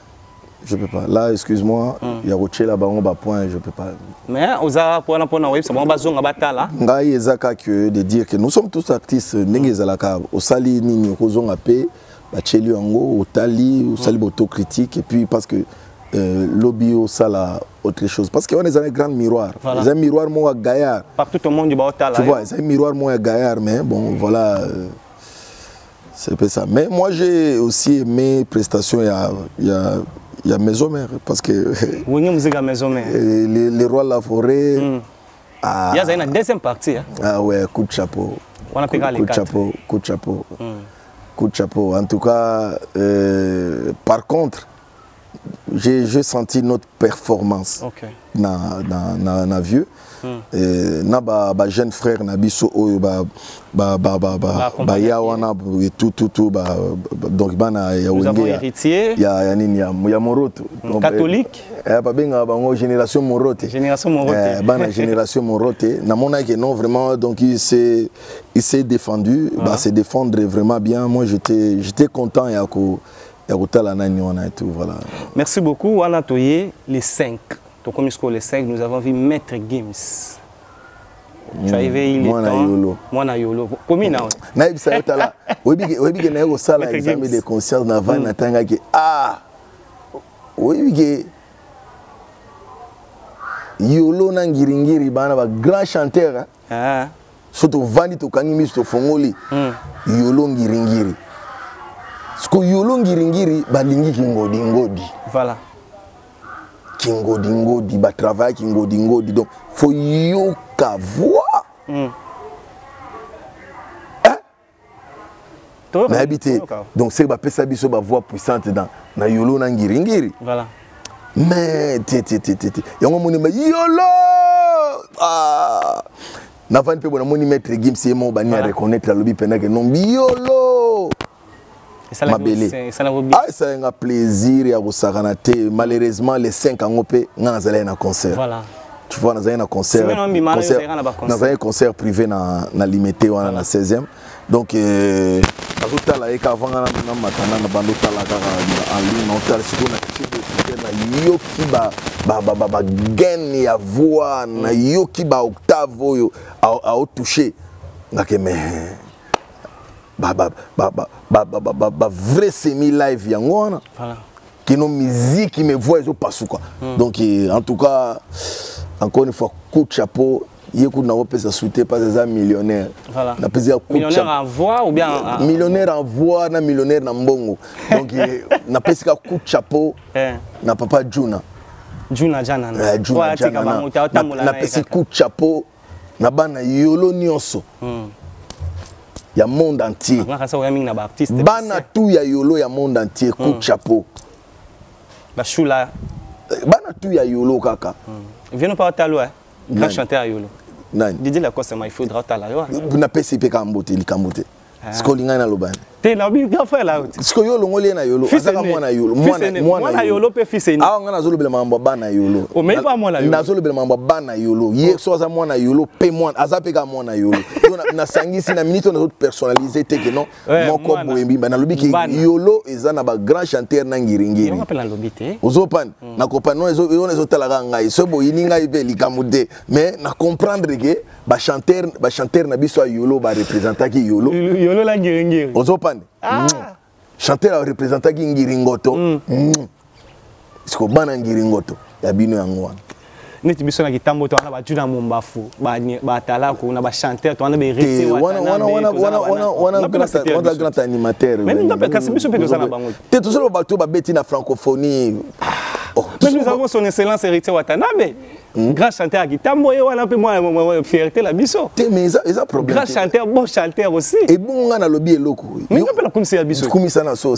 Je peux pas. Là, excuse-moi, il y a Rocher là-bas, on va point, je peux pas. Mais aux arabes, pour la web, c'est bon, bazon abatala. Ngai ezaka que de dire que nous sommes tous artistes, n'engezalaka, au sali ni kozon apé, bacheli ango, au tali, au sali autocritique, et puis parce que lobby au sala autre chose. Parce qu'on est dans un grand miroir. Voilà. Les un miroir moi gaillard. Partout au monde du baotala. Tu vois, c'est un miroir moi gaillard, mais bon, voilà. C'est un peu ça. Mais moi j'ai aussi aimé prestations, il y a Maison Mère parce que les rois de la forêt. Il y a une deuxième partie. Ah ouais, coup de chapeau. Coup de chapeau. En tout cas, par contre, j'ai senti notre performance na vieux. Na ba jeune frère na biso oyo ba ya wana tout donc bana ya héritier ya nini ya Moroto catholique ba benga bango génération Morote bana génération Morote na mona que non vraiment donc il s'est défendu s'est défendre vraiment bien. Moi j'étais content et tout voilà. Merci beaucoup. On a toyé les 5. Donc, comme les 5, nous avons vu Maître Gims. Tu as arrivé il est temps. Moi, na yolo. Combien na? Na ibisa yotala. Obi na yo sala examen de conscience na van na tanga ki obi yolo na ngiringiri bana ba grand chanteur. Surtout vandi to kangi misto fongoli. Yolo ngiringiri. Sko yolo ngiringiri balingi ngodi. Voilà. Ngodi ba travail ngodi donc faut yoka voix na habité donc c'est ba pesa biso ba voix puissante dans na yolo na ngiringiri voilà mais yango moni ma yolo na van pe bona moni Maître Gims c'est mon bani à reconnaître la lobby pena que non yolo ça a un plaisir et malheureusement les 5 ans on a un concert. Voilà. Tu vois, on a un concert concert privé dans limité dans la 16e. Donc vrai semi live yango voilà qui nos musique qui me voit ils passent quoi donc en tout cas encore une fois coup de chapeau yékou na opesa souté pas des millionnaires voilà na pesa millionnaire en voix ou bien millionnaire en voix na millionnaire na mbongo donc na pesa coup de chapeau na papa Juna Jana na pesa coup de chapeau na bana yolo nyonso ya monde entier bana tout ya yolo ya monde entier coup de chapeau ba chula bana tout ya yolo kaka viens pas talo grand chanteur yolo nani Didier Lacoste il faudra tala yo na pesi pe kambote likambote sikolinga na lobani te na bi grand frère là siko yolo ngoli na yolo azaka mwana yolo mwana yolo pe fils eni ah ngana zolobela mambo bana yolo o me pas mwana yolo na zolobela mambo bana yolo ye so za mwana yolo pe mwana azape ka mwana yolo na sangisi na minute na personnaliser te que non moko boyembi na lobi ki yolo eza na ba grand chanteur na ngiringiri on appelle lobi te ozopan na kopano ezo talaka ngai so boyini ngai pe likamude mais na comprendre que ba chanteur na biso yolo ba représenter ki yolo la ngiringiri ozopande chanteur représentant ki ngiringoto siko bana ngiringoto ya bino yango wana neti biso na kitambo to wana ba juna mumbafu ba talako na ba chanteur to wana be rete wana grand animateur même nous parce que biso pe to sana bango te to solo ba to ba beti na francophonie mais nous avons son excellence héritier Watanabe grand chanteur à Kitambo et voilà un peu moi fierté la biso mais ça problème grand chanteur bon chanteur aussi et bon on a lobby eloko mais on peut la comme c'est biso comme ça na so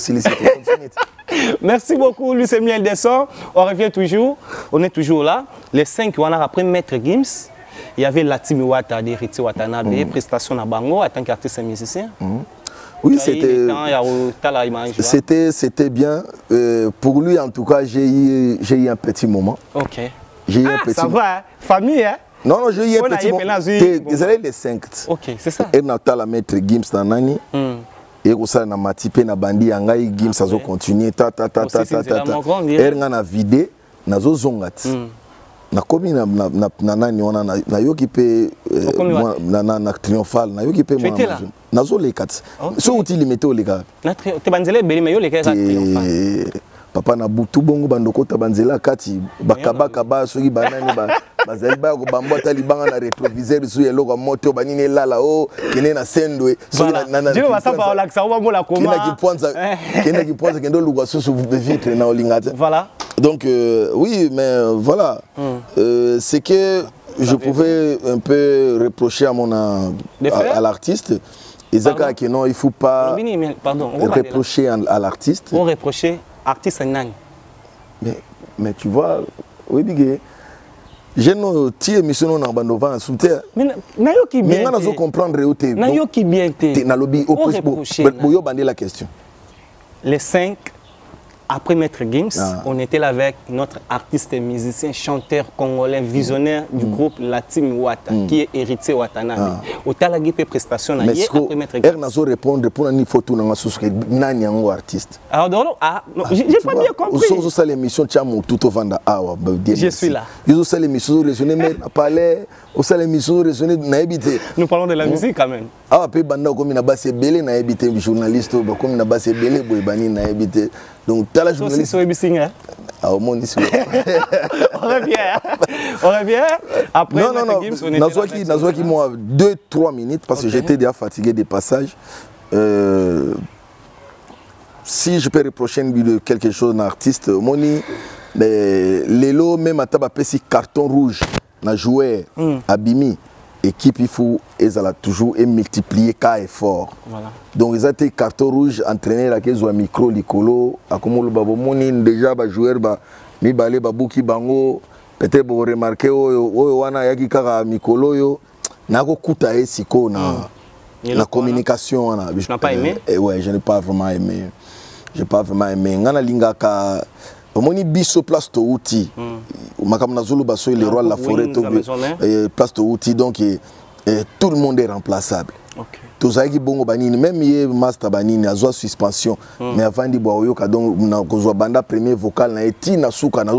merci beaucoup Lucien Miel Desson on revient toujours on est toujours là les 5 on a après maître Gims il y avait Latimi Wata d'héritier Watanabe prestation à bango en tant qu'artiste et musicien. Oui, c'était bien. Pour lui, en tout cas, j'ai eu un petit moment. Ok. J'ai eu un petit ça va, hein? Famille, hein? Non, j'ai eu un petit moment. Désolé, les 5. Ok, c'est ça. Et Natala maître Gims Nanani. Et ça na matipe na bandi yangai Gims azo continuer ta. Et na vidé na zo zongati. Na komi na nani wana na yoki pe na triomphal na yoki pe na zo le kat so uti limité le kat te banzela beli me yo le kat triomphal papa na butu bongo bandoko ta banzela kati bakabaka ba soki banani bazali ba ko bambo ta libanga na rétroviseur su eloko moto banini lala o kene na sendwe soki na Dieu va samba la ça va la koma kena ki ponza kendo lugwa susu vitre na olingate voilà. Donc oui, mais voilà, c'est que je pouvais un peu reprocher à l'artiste. Et ça que non, il faut pas reprocher à l'artiste. On reprocher artiste nani. Mais tu vois, oui bigé. Je ne tire mission na bandova soutien. Mais na yo ki bien. Mais on a comprendre où t'es. Na yo ki bien t'es. Na lobby opposé. Boyo bandé la question. Les 5 après Maître Gims, on était là avec notre artiste et musicien, chanteur congolais, visionnaire du groupe Latimi Wata, qui est héritier Watanabe. Au talagi pe prestation mais après Maître Gims. Nazo répondre pour une photo na sous que nani yango artiste. Alors j'ai pas bien compris. Aux ça l'émission Tchamo tout au vanda awa. Je suis là. Ils ont ça l'émission raisonner mais parler, au ça l'émission raisonner na habité. Nous parlons de la musique quand même. Ah pe banda comme na base belé na habité journaliste comme na base belé boy bani na habité. Donc, tu as la journaliste. On revient. On revient. Après, non. Gims, on moi 2-3 minutes parce que j'étais déjà fatigué des passages. Si je peux reprocher quelque chose à un artiste, Moni, les lots, même à Tabapesi, carton rouge, na joueur, Abimi. Équipe, il faut toujours multiplier cas effort. Voilà. Donc ils ont été carton rouge entraîné là qu'ils ont un micro licolo à comme le babomoni déjà ba joueur ba mi balé babuki bango peut-être vous remarquer o wana yaki kaka mikolo yo nako kuta esiko na communication wana. Je n'ai pas aimé. Ouais, je n'ai pas vraiment aimé. J'ai pas vraiment aimé. Ngana lingaka Omoni biso place to outil. Makamna Zulu baso le roi de la forêt to place to outil donc tout le monde est remplaçable. tozalaki bongo banini même ye master banini azwa suspension mais avant di boyo ka donc na kozwa banda premier vocal na eti na suka na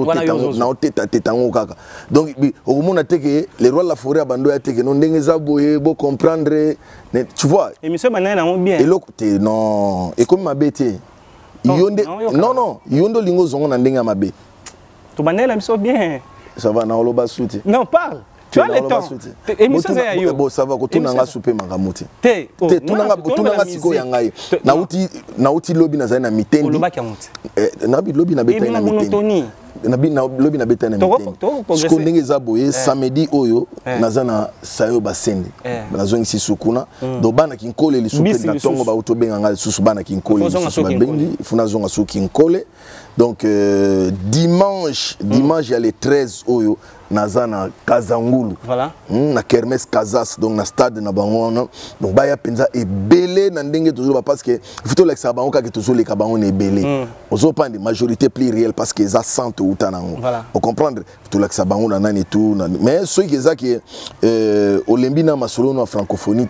oteta tetango kaka donc okomona teke les rois de la forêt abando ya teke non ndenge za boye bo comprendre tu vois émission banana na bien eloko te non et comme mabete yonde non yondo lingo zongo na ndenge mabe to banana émission bien ça va na oloba souti non parle. Tu as le temps. Émission c'est ayo. Bon ça va ko tunanga souper mangamuti. Te tunanga siko yangai. Na uti lobby na zana mitendi. Oloba kamuti. Na bi lobby na beta na mitendi. Na bi na lobby na beta na mitendi. Siko ndenge za boye samedi oyo na zana sayo basende. Na zongi sisukuna. Do bana kinkole li souper na tongo ba utobenga ngali susu bana kinkole susu ba bengi funa zonga su kinkole. Donc dimanche il y a les 13 oyo nazana Kazangulu voilà na kermesse Kazas donc na stade na bango donc baya penza ebele na ndenge toujours parce que faut l'exa bango ka toujours les kabango na ebele ozo pande majorité plurielle parce que za centre utanango on comprendre faut l'exa bango na nani tout mais ceux qui ezaki olembi na masolo na francophonie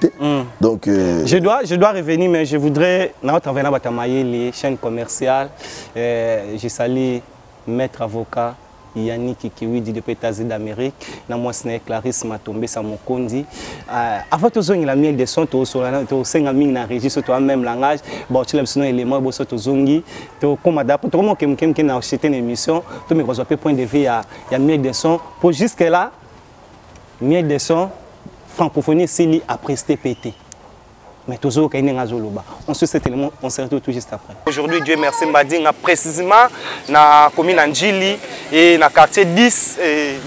donc je dois revenir mais je voudrais na travailler na batamaye les chaînes commerciales je salue maître avocat Yannick Kiwidi depuis États-Unis d'Amérique, na moi c'est Clarisse Matombe sa mokondi. Avant tout zongi la miel de son to senga ming na registre toi même langage, bon tu l'as besoin élément bo to zongi, to comme adapte to mo kem na acheter une émission, to me reçoit point de vue ya miel de son pour jusque là miel de son francophonie sili après STPT. Mais toujours qu'il y a un azoloba. On se cet élément, on se retrouve tout juste après. Aujourd'hui, Dieu merci, Mbadinga précisément na commune Anjili et na quartier 10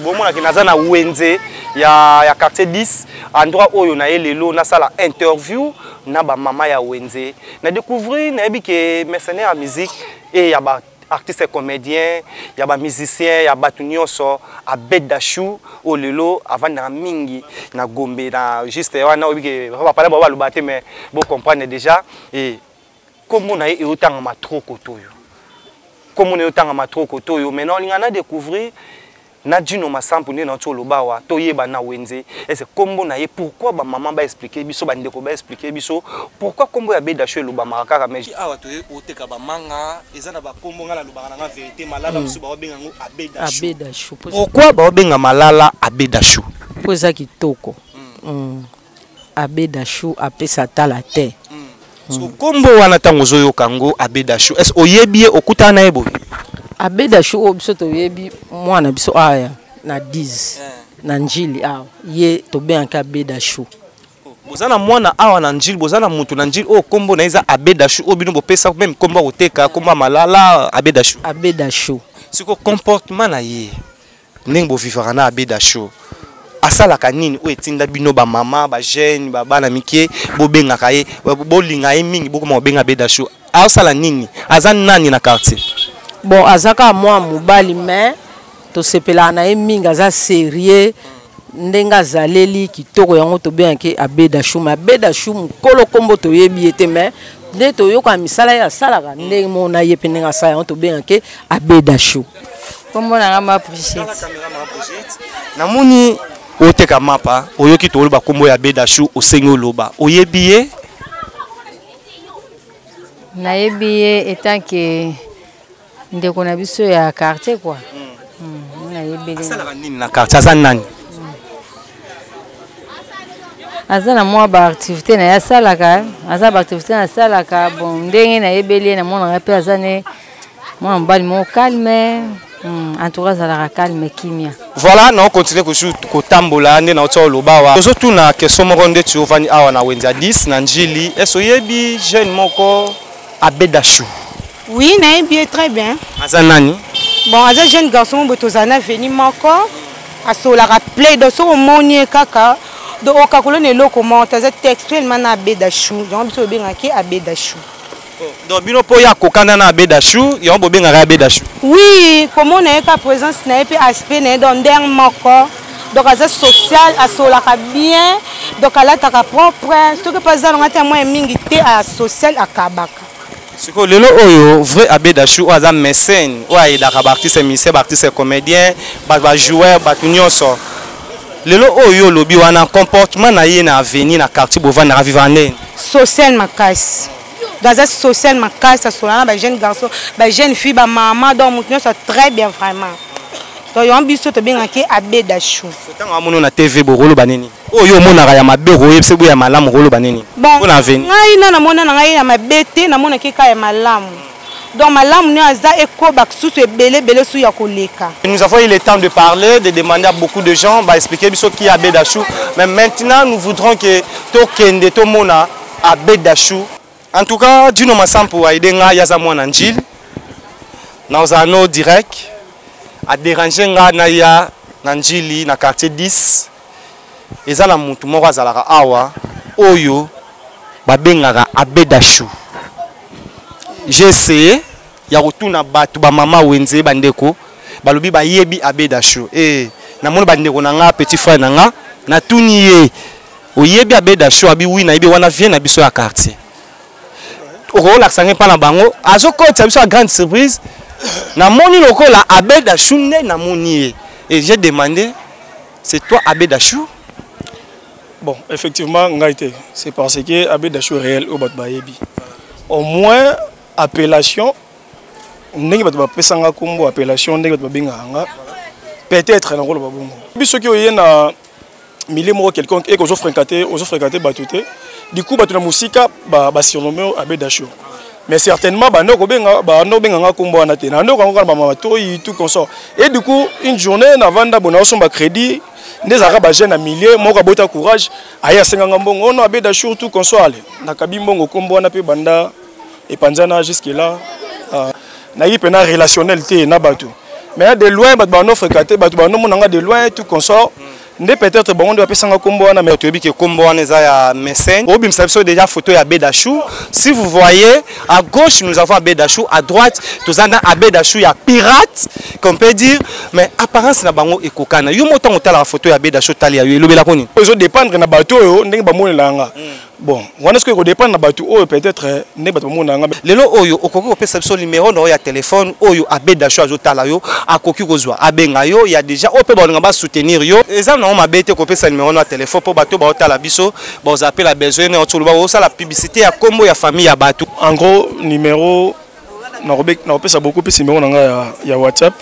bon mon na na Wenze ya quartier 10 endroit où on a lelo na sala interview na ba mama ya Wenze. Na découvrir na bi que mercenaire à musique et ya ba artiste comédien, il y a des musiciens, il y a des nyonso à Bedachou au lelo avant na mingi na Gombe na juste wana obi va parler ba lubate mais vous comprenez déjà et comme on a eu autant ma trop kotoyo. Comme on a eu autant ma trop kotoyo maintenant on a découvrir na dino masampu ne na toloba wa toyeba na Wenze et c'est comme on a pourquoi ba maman ba expliquer biso ba ndeko ba expliquer biso pourquoi kombo ya Bedachou loba maraka mais awa toye oteka ba manga ezana ba kombo ngala loba na vérité malala biso ba benga ngo Bedachou pourquoi ba benga malala Bedachou poza kitoko Bedachou apesa tala te kombo wana tango zoyo kango Bedachou est oyebi okuta na ebo Bedachou o biso toyebi mwana biso aya na 10 na njili awa ye tobenga Bedachou bozana mwana awa na njili bozana mutu na njili o kombo na iza Bedachou o bino bopesa même kombo oteka kombo malala Bedachou siko comportement na ye ndenge bo vivre na Bedachou asalaka nini o etinda bino ba mama ba jeune ba bana mikie bo benga kaye bo linga ye mingi bo ko benga Bedachou asala nini aza nani na quartier. Bon, azaka moi mobali mais to sepela na mingi aza sérieux ndenga zaleli kitoko yango to bien ke Bedachou ma Bedachou mukolo kombo to yebi ete mais nde to yoka misala ya salaka ndenge mona ye penenga sa yango to bien ke Bedachou kombo na ma Brigitte na moni oteka mapa oyoki to loba kombo ya Bedachou osengo loba oyebi na yebi etant que ndeko na biso ya quartier quoi na yebele asalaka nini na quartier aza nani aza na mwa ba activité na ya salaka aza ba activité na salaka bon ndenge na yebele na mona pe aza ne mwa mbali mo calme entourage ala calme kimia voilà na on continue ko tambola nde na otso lobawa ozo tuna question moko nde tu ovani awa na Wenze 10 na njili eso yebi jeune moko Bedachou. Oui, bien très bien. Azanani. Bon, as un jeune garçon, Botozana venu encore. À ce la rappeler de son monier kaka. De au kakolon et l'eau comment as textuellement à Bedachou. Donc, tu bien à Bedachou. Donc, bino po ya kokana na Bedachou, y a un bobé à Bedachou. Oui, comme on est qu'à présence, n'est pas aspect n'est dans dernier encore. Donc, as social, à ce la bien. Donc, à la taka propre. Ce que pas ça, on a témoin mingité à social à Kabaka. Siko lelo oyo vrai Bedachou aza mécène oya idaka ba artiste musicien ba artiste comédien ba joueur ba nyonso lelo oyo lobi wana comportement na ye na avenir na quartier bovanda na vivre ndeni social makasi gaza social makasi asolana ba jeune garçon ba jeune fille ba maman donc mutu ça très bien vraiment donc yo ambiso to bengaki Abeda Chou tanga amono na TV borolo baneni oyo monaka ya mabe royebse bo ya malamu rolo baneni bon avenir ngai na mona na ngai ya mabete na mona ki ka ya malamu. Donc malam nous avons eu le temps de parler, de demander à beaucoup de gens, expliquer qui est Abeda Chou. Mais maintenant, nous voudrons que tout kende tout mona Abeda Chou. En tout cas, Dino Massampo a aidé nga yazamwa nanjil. Nous avons direct à déranger nga na ya nanjili na quartier 10. Ezala mutu moko azalaka awa oyo babengaka Abeda Chou. J'ai essayé, il y a retour na batu ba mama wenze bandeko, balobi ba yebi Abeda Chou. Eh, na mona bandeko na nga petit frère na nga, na tuniye. O yebi Abeda Chou abi oui na yebi wana vient na biso ya quartier. Oko la sangé pa na bango, azo ko tsa biso grande surprise. Na moni loko la Abeda Chou ne na moni. Et j'ai demandé, c'est toi Abeda Chou? Bon, effectivement, c'est parce que Abeda Chou est réel au bat ba yebi. Au moins appellation ndenge bato bapesanga kombo appellation ndenge bato babenganga peut-être na ngolo babongo biso ki oyena milieu moko quelconque et que fréquenter bato te du coup bato na musika ba surnommé Abeda Chou mais certainement ba ndoko benganga kombo na te na ndoko ngana ba matoyi tout consort et du coup une journée na vanda bona osomba crédit ndezaka ba jeune na milieu moko bota courage aya senganga mbongo ono Abeda Chou tout consort na kabimbongo kombo na pe banda et panzana jusque là na pena relationnalité na batu mais de loin batu ba no fréquenter batu ba no monanga de loin tout consort ndé peut-être bon on pesanga kombo wana mais toyebi ke kombo wana eza ya mécène obim sabso déjà photo ya Abeda Chou. Si vous voyez à gauche nous avons Abeda Chou, à droite tous anda Abeda Chou ya pirate qu'on peut dire mais apparence na bango ekokana yo moto ngota la photo ya Abeda Chou tali ya yo lobela koni ozo dépendre na bato yo ndenge ba monelanga. Bon, on est-ce que vous dépend de bateau ou peut-être ne pas mon anga. Lelo oyo okoki opesa biso numéro no ya téléphone oyo Abeda Chou azotala yo akoki kozwa abenga yo il y a déjà ope ba ngamba soutenir yo. Exemple na mabete ko pesa numéro no ya téléphone pour bateau ba otala biso ba os appel la besoin na otuluba osa la publicité ya kombo ya famille ya bateau. En gros numéro na opesa beaucoup plus numéro nanga ya WhatsApp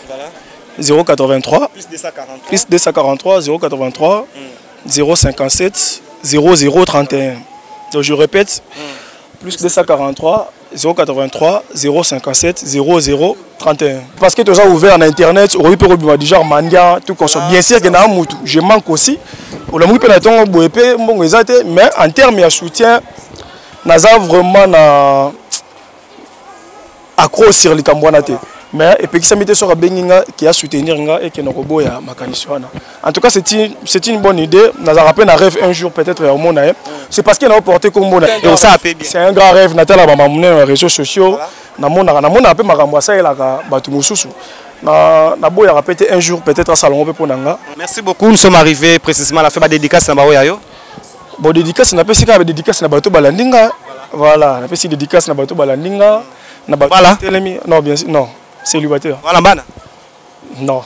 083 plus 243 083 057 0031. Donc je répète, plus 243 083 057 0031. Parce que tu as ouvert en internet, on peut déjà mandia, tout comme ça. Bien sûr que je manque aussi. Mais en termes de soutien, nous avons vraiment accro sur les Cambouanate. Mais et puis qui s'est sur Benginga qui a soutenir et qui n'a pas ya makaniswana. En tout cas c'est une bonne idée. Nous avons rappelé un rêve un jour peut-être au monde. C'est parce qu'il a porté comme monde. C'est un grand rêve. Nathalie a amené les réseaux sociaux. Na mona un peu makambo ça la batu mususu. Na boya répéter un jour peut-être à salon pour nanga. Merci beaucoup. Nous sommes arrivés précisément à la fin de dédicace na baoya yo. Bon dédicace na pesi ka dédicace na bato balandinga. Voilà, na pesi dédicace na bato balandinga. Na bato non bien sûr non. Célibataire. Voilà, bana. Non.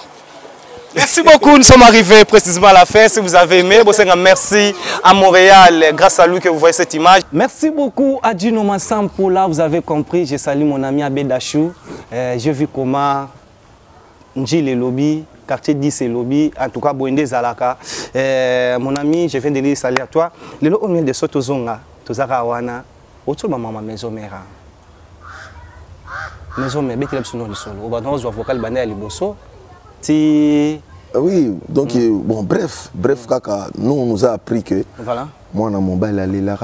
Merci beaucoup, nous sommes arrivés précisément à la fin. Si vous avez aimé, merci à Montréal, grâce à lui que vous voyez cette image. Merci beaucoup à Dino Massampo. Là, vous avez compris, je salue mon ami Abeda Chou. J'ai vu comment Njil et Lobby, quartier 10 et Lobby, en tout cas Boende Zalaka. Mon ami, je viens de dire salut à toi. Le nom de Sotozonga, Tozaka Wana, autour de ma maison mère. Maison mais bête l'absolu du solo. Au bas on vocal bané à liboso. Oui, donc bon bref kaka nous on nous a appris que voilà. Moi na mobile aller la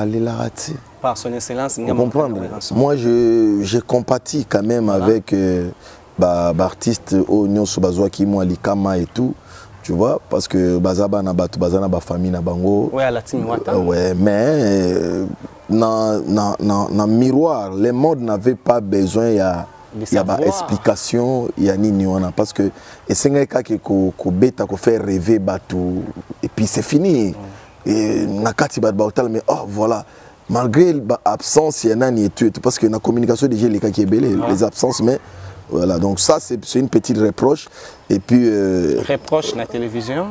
par son excellence vous comprendre. Moi je compatis quand même voilà. Avec artiste au nyonso bazwa ki moi likama et tout. Tu vois parce que bazaba na batu bazana ba famille na bango. Ouais à la team wata. Ouais mais dans miroir les modes n'avaient pas besoin il y a une explication, il y a ni parce que c'est un cas qui bête à faire rêver bateau et puis c'est fini. Et nakati bat mais oh voilà malgré l'absence il y en a ni tout parce que la communication déjà les cas qui est belle les absences mais voilà donc ça c'est une petite reproche et puis reproche la télévision.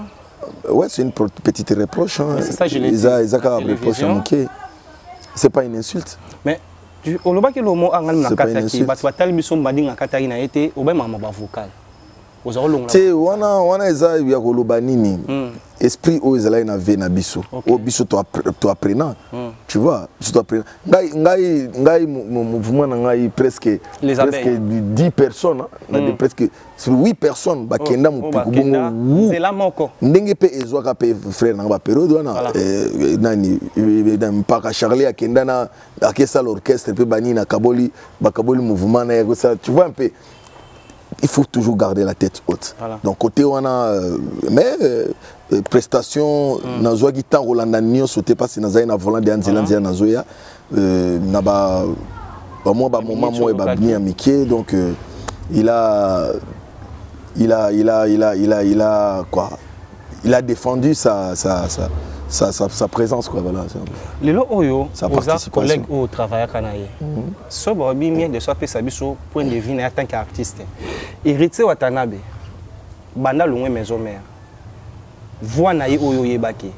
Ouais, c'est une petite reproche. Hein. C'est ça, je l'ai dit. C'est pas une insulte. Mais au loba que le mot angal na kataki batwatali biso mbadinga kataki na été au même mama vocal. C'est wana eza ya koloba nini. Esprit o ezala na ve na biso. O biso to apprenant. Tu vois, biso to apprenant. Ngai mouvement na ngai presque 10 personnes, presque 8 personnes bakenda mupiku bongo. C'est la moko. Ndenge pe ezwaka pe frère na ba période wana nani mpaka Charlie akenda na akesa l'orchestre pe bani na kaboli bakaboli mouvement na ça, tu vois un peu. Il faut toujours garder la tête haute. Voilà. Donc côté on a prestation nazoa gitan Rolanda Nio sauté parce na zaina volant de Anzelandia nazoya na ba moi ba moment moi ba bien amitié donc il a quoi, il a défendu sa présence quoi, voilà. Lelo oyo aux collègues au travail kanaye. So ba bien de soit pesa biso point de vue en tant qu'artiste. Héritier Watanabe banda longwe maison mère. Voix na ye oyo yebaki.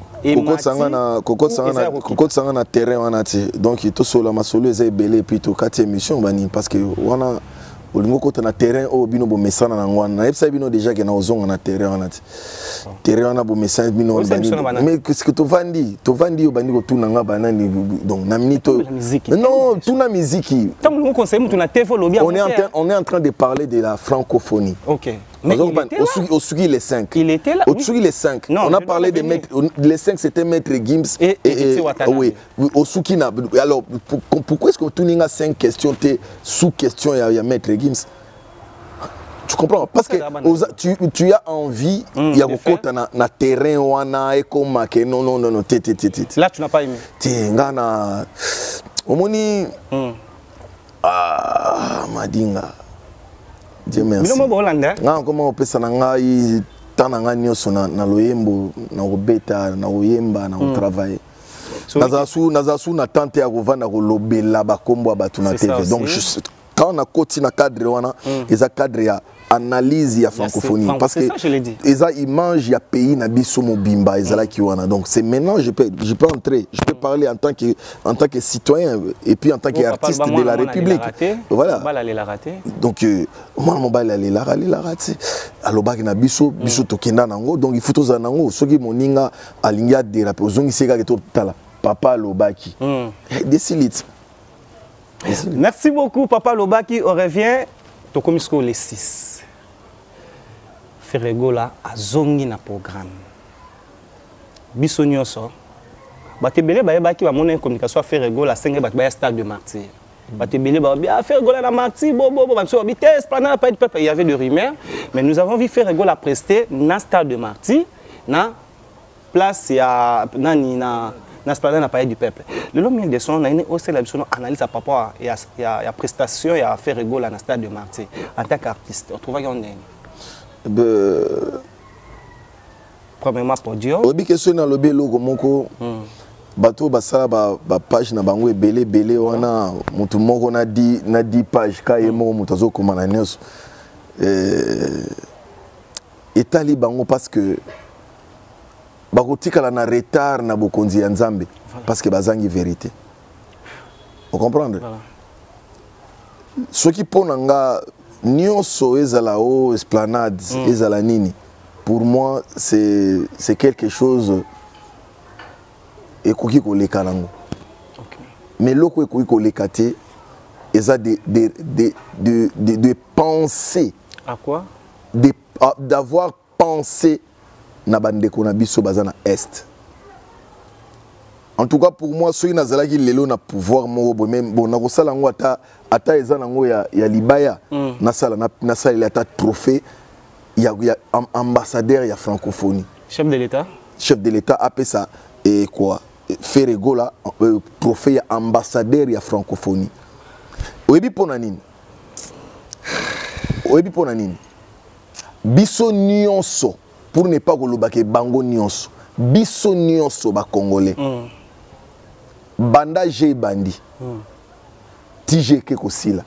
Kokot sanga na terrain wana ti. Donc to solo ma solo eza belé puis to kati émission bani parce que wana olingo kota na terrain o bino bo mesana na ngwana. Na epsa bino déjà que na ozonga na terrain wana ti. Terrain wana bo message bino bani. Mais qu'est-ce que to vandi o bani ko tuna nga banani donc na minute. Non, tout na musique. Tam conseil mutu na TV lo bien. On est en train de parler de la francophonie. OK. Mais au Sugi les 5. Il était là. Au Sugi les 5. Non, on a parlé des maîtres. Les 5 c'était Maître Gims et oui. Au Sugi alors pourquoi est-ce que tu n'as 5 questions sous question il y a Maître Gims? Tu comprends? Parce que tu as envie il y a beaucoup na terrain wana et comme que non. Là tu n'as pas aimé. Ngana omoni madinga. Dieu merci. Comment on peut s'en aller tant na nyoso na loyembo na obeta na oyemba na travailler. Nazasu na tante ya kovanda kolobela bakombo batu na TV. Donc quand on a côté na cadre wana eza cadre ya analyse ya francophonie parce que eza image ya pays na biso mobimba ezala ki wana. Donc c'est maintenant je peux entrer, je peux parler en tant que citoyen et puis en tant qu'artiste de la République. Voilà. Donc moi mon bal aller la raté. Alobaki na biso tokenda nango donc il faut toza nango soki moninga alinga déraper ozongi seka ke to tala papa alobaki. Décilite. Merci beaucoup Papa Lobaki, on revient to komisko les 6. Ferregola a zongi na programme. Biso nyonso. Batebele ba yebaki ba mona communication Ferregola 5 bat ba stade de martyr. Batebele ba bien Ferregola na martyr bo so vitesse pendant pas de peuple, il y avait de rumeurs, mais nous avons vu Ferregola prester na stade de martyr na place ya nani na n'a pas du peuple. Le long de son, on a aussi la analyse à papa et à prestation et à faire rigolo à stade de Martyr en tant qu'artiste. On trouve qu'on est. Premièrement pour Dieu. Obi question na lobby logo moko. Bato basala ba page na bango belé wana mutu moko na 10 page ka yemo mutu azo komana nyoso. Etali bango parce que bakotika la na retard na bokonzi ya Nzambe parce que bazangi vérité. Vous comprenez? Ce qui pona nga nyonso ezala o esplanade ezala nini. Pour moi c'est quelque chose ekoki koleka nango. Mais loko ekoki koleka te eza de penser. À quoi? D'avoir pensé na bandeko na biso bazana est. En tout cas pour moi soki nazalaki lelo na pouvoir moko même bon nakosala ngo ata eza nango ya libaya nasala ata trophée ya ambassadeur ya francophonie. Chef de l'État appelle ça et quoi Ferregola trophée ya ambassadeur ya francophonie. Oyebi pona nini biso nyonso pour ne pas kolobake bango nyonso biso nyonso ba congolais banda G bandi TG ke kosila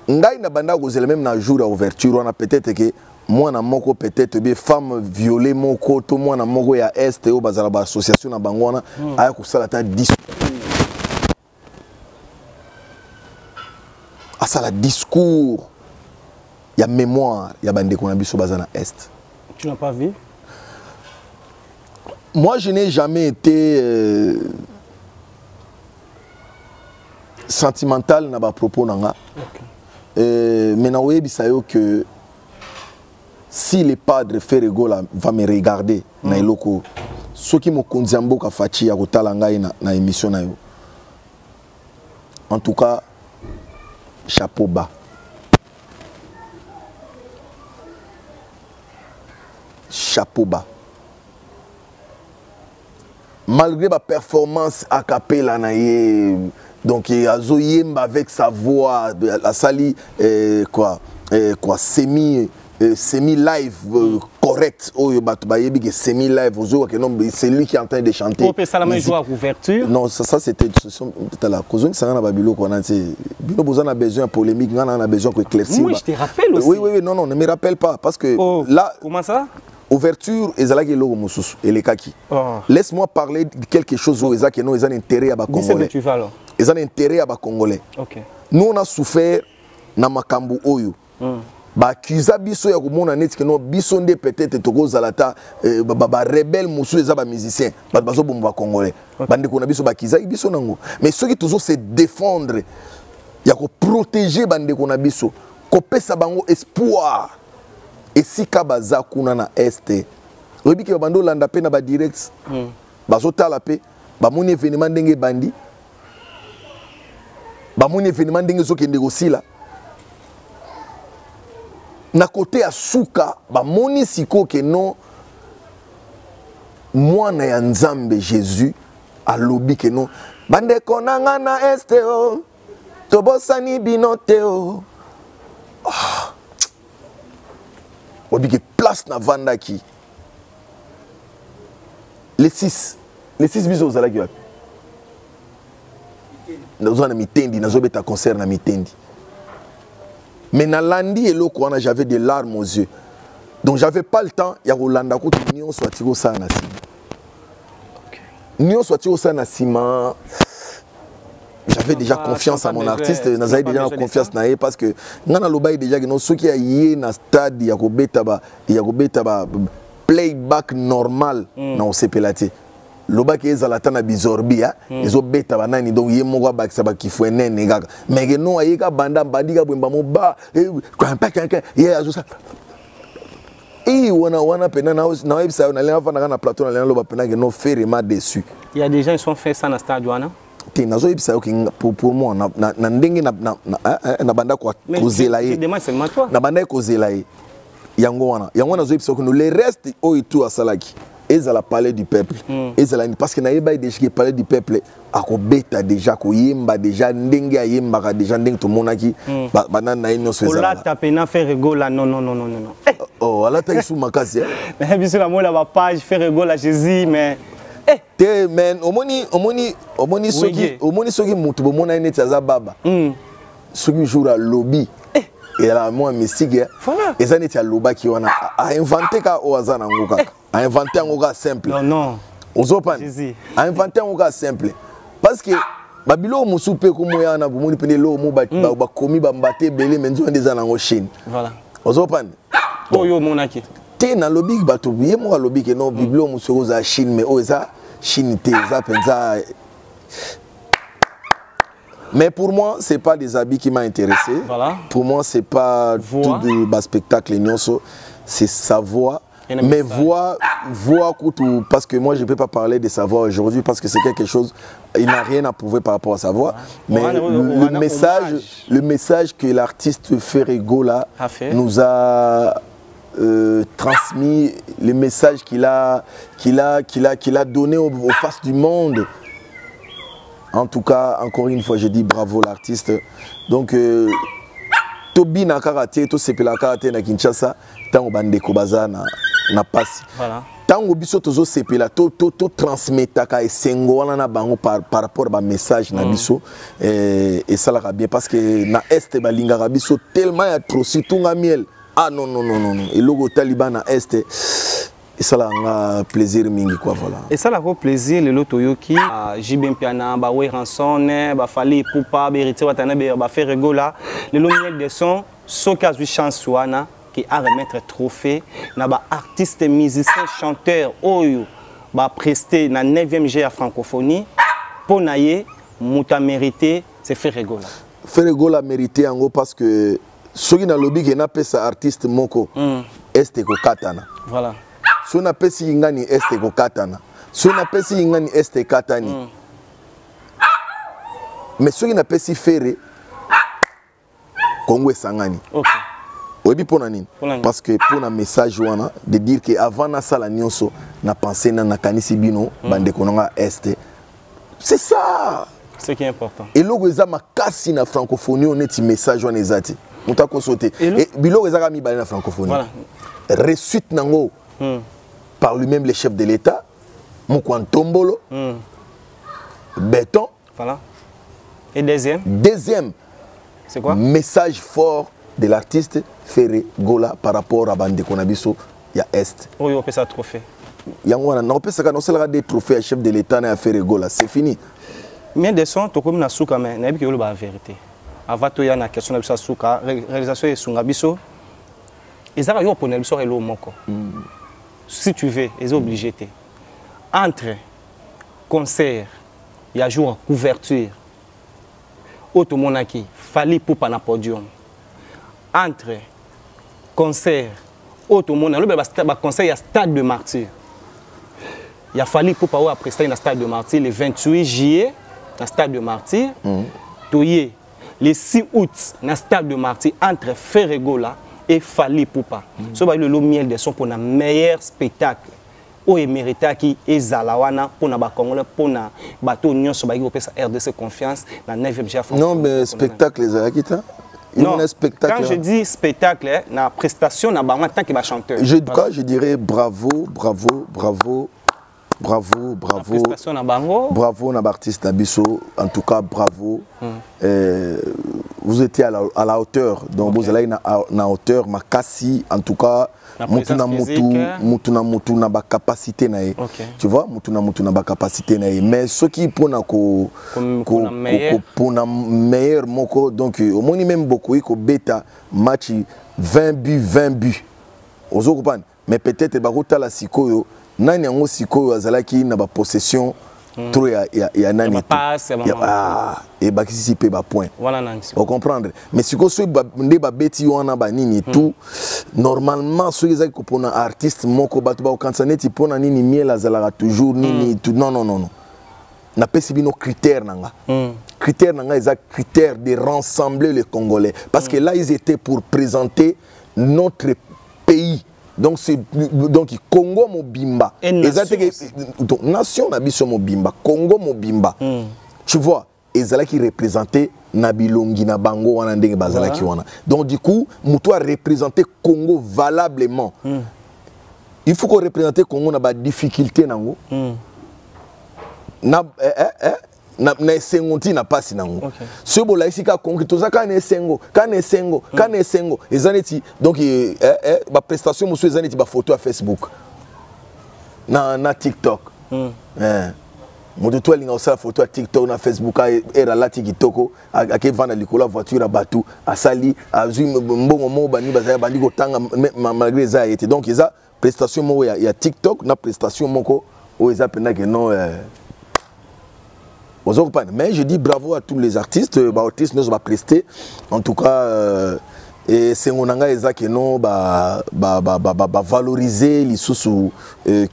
ngai na banda kozela même na jour à ouverture on a peut-être que moi na moko peut-être be femme violée moko to moi na moko ya est o bazala ba association na bangwana aya ko sala ta discours asala discours ya mémoire ya bande ko na biso bazana est. Tu n'as pas vu? Moi je n'ai jamais été sentimental na ba propos nanga. Mais na oyebi sayo que si le padre Ferregola va me regarder na eloko soki mokonzi mboka fachi ya kotala ngai na émission na yo, en tout cas chapeau bas. Chapeau bas. Malgré ma performance a cappella na ye, donc azoyemba avec sa voix, la sali quoi semi live correct. Semi live, c'est lui qui est en train de chanter. Pour ça la joie à couverture. Non, ça c'était la cause ça na babilo quoi, Bino besoin a besoin polémique, on a besoin que éclaircir. Oui, je te rappelle aussi. Oui, non, ne me rappelle pas parce que là comment ça? Ouverture ezalaki logo mususu elekaki. Laisse-moi parler de quelque chose où ezaki non ezan intérêt à ba Congolais. Tu vas alors. Ezan intérêt à ba Congolais. OK. Nous on a souffert na makambu oyo. Ba accusa biso ya komona net que non biso nde peut-être toko zalata ba rebelle mususu eza ba musicien. Ba bazo bomba Congolais. Bande ko na biso ba kiza biso nango. Mais ceux qui toujours se défendre ya ko protéger bande ko na biso, ko pesa bango espoir. Et si kabaza kuna na este oyebi ke bando landa pe na ba direct bazota la pe ba moni événement ndenge bandi ba moni événement ndenge zo kende gosila na côté ya suka ba moni siko ke non mwana ya nzambe Jésus alobi ke non bande konanga na este o tobosani binote o. On dit que place na vanda qui les 6 biso aux alaki wapi nazo na mitendi nazo beta concert na mitendi mais na landi eloko wana j'avais des larmes aux yeux donc j'avais pas le temps ya kolanda ko nion soit tiko ça na sima nion soit tiko ça na sima. J'avais déjà confiance à mon artiste, j'avais déjà confiance na ye parce que ngana lobai déjà que non ceux qui a yé na stade ya ko beta ba playback normal na osepelate loba ke ezalata na bizorbia ezo beta ba nani donc ye moko ba kisaba kifwe nene gaga mais que non ayeka banda bandika bwemba mo ba kwa mpaka ye azo ça et wana pena na website na lena fana na plateau na lena loba pena que non ferrement déçu. Il y a des gens qui sont fait ça na stade wana. Pour moi na ndenge na banda kwa kozela ye na banda kozela ye yango wana zo ipsa ko le reste o itu asalaki ezala parler du peuple ezala parce que na yeba déjà que parler du peuple akobeta déjà ko yemba déjà ndenge ayemba ka déjà ndenge to monaki bana na ino so ezala la tapena Ferregola non oh ala ta isu makasi mais biso la mola ba page Ferregola Jésus mais te men omoni soki mutu bomona neti aza baba soki jour à lobby et la moi mystique eza neti alobaki wana a inventé ka o aza nango kaka a inventé ngo ka simple non ozopan a inventé ngo ka simple parce que babilo musu pe ko moya na bomoni pene lo mo ba komi ba mbate belé menzo ndeza nango Chine voilà ozopan oyo monaki te na lobby bato ye mo lobby ke no biblo musu za Chine mais o eza Chine te za penza. Mais pour moi, c'est pas des habits qui m'a intéressé. Voilà. Pour moi, c'est pas tout de bas spectacle nyonso, c'est sa voix. Mais voix parce que moi je ne peux pas parler de sa voix aujourd'hui parce que c'est quelque chose, il n'a rien à prouver par rapport à sa voix. Mais le message que l'artiste Ferregola nous a transmis, le message qu'il a donné aux faces du monde. En tout cas, encore une fois, je dis bravo l'artiste. Donc, Tobi na karaté, to sepela karaté na Kinshasa, tango bandeko baza na pasi. Voilà. Tango biso tozo sepela to transmettre ka esengo wana na bango par rapport à message na biso et ça la bien parce que na est balinga biso tellement ya trop situnga miel. Ah non, non, non, non, non. Et logo Taliban à Est, et ça a plaisir mingi quoi, voilà. Et ça a plaisir, le loto yoki, Jibin Piana, Bawe Ranson, Bafali Poupa, Berité Watana, Bafé Regola, le lomiel de son, Soka Zui Chansouana, qui a remettre trophée, naba artiste, musicien, chanteur, oyo, ba presté na 9e G à francophonie, pour naïe, mouta mérité, c'est Ferregola. Ferregola mérité en gros parce que ceux qui n'ont lobby qui n'a pas sa artiste moko, est ko katana. Voilà. Ceux qui n'ont pas si ingani est ko katana. Ceux qui n'ont pas si ingani est katani. Mais ceux qui n'ont pas si ferré, Congo sangani. Ok. Oui, pour nani. Parce que pour un message de dire que avant na sala nyonso na pensé na nakanisi bino bande kononga est. C'est ça. Ce qui est important. Et logo eza makasi na francophonie on est message on ezati. Muta ko sauter. Et bilo eza mi ba na francophonie. Voilà. Réussite nango par lui-même le chef de l'État, Moukwantombolo, Béton. Voilà. Et deuxième. Deuxième. C'est quoi? Message fort de l'artiste Ferré Gola par rapport à Bande Konabiso, il y a Est. Oui, on peut ça trophée. Il y a des trophées à chef de l'État à Ferré Gola, c'est fini. Mais des sons, tu comme na souka mais na bi la vérité. Avant to ya na question na bisa souka, réalisation et sungabiso. Ezara yo poner biso elo moko. Si tu veux, ils sont obligés. Entre concert, il y a jour couverture. Auto monaki, fallait pour pas na podium. Entre concert, auto monaki, le concert il y a stade de martyr. Il a fallu pour pas prester dans stade de martyr le 28 juillet dans stade de martyr. Toyé le 6 août dans stade de martyr entre Ferregola et Fali Poupa. Ce va être le miel de son pour un meilleur spectacle. O émérita qui est Zalawana pour na Congolais pour na bateau Nyon so ba sa RDC confiance na 9e GF. Non mais spectacle les Akita. Non, quand je dis spectacle, na prestation na ba en tant que chanteur. Je dirais bravo, bravo, bravo. Bravo, bravo. Bravo, l'artiste Nabiso. En tout cas, bravo. Vous étiez à la hauteur. Donc, vous allez à la hauteur. Makasi, en tout cas, mutuna ba capacité nae. Tu vois, mutuna ba capacité nae. Mais ce qui pour na meilleur moko. Donc, au moins même beaucoup ko bêta match 20 buts. Vous comprenez? Mais peut-être barota la sikoyo. Nani yango sikoyo azalaki na ba possession trop ya nani et bakisi pe ba point. Voilà nani. Vous comprendre? Mais sikoyo so nde ba beti wana ba nini tout normalement so ezaki ko pona artiste moko bato ba kansaneti pona nini miel azalaka toujours nini tout non non non non. Na pesi bino critères nanga. Critères nanga exact critères de rassembler les Congolais parce que là ils étaient pour présenter notre pays. Donc c'est Congo Mobimba. Donc nation Nabiso Mobimba, Congo Mobimba. Tu vois, ezala qui représentait Nabilongi na Bango wana ndenge bazala ki wana. Donc du coup, muto a représenté Congo valablement. Il faut qu'on représente Congo na ba difficulté nango. Na na sengonti na pasi nango. Ce bola ici ka Congo tozaka na sengo, kana sengo, ezaneti donc ba prestation monsieur ezaneti ba photo à Facebook. Na TikTok. Moto to linga osala photo à TikTok na Facebook era la TikTok ake vana likola voiture batu asali azui mbongo mo bani bazaya bandi ko tanga malgré ça été donc eza prestation mo ya TikTok na prestation moko o eza pena que non mais je dis bravo à tous les artistes, artistes nous ont presté. En tout cas, et c'est mon anga ezaki non valoriser les sous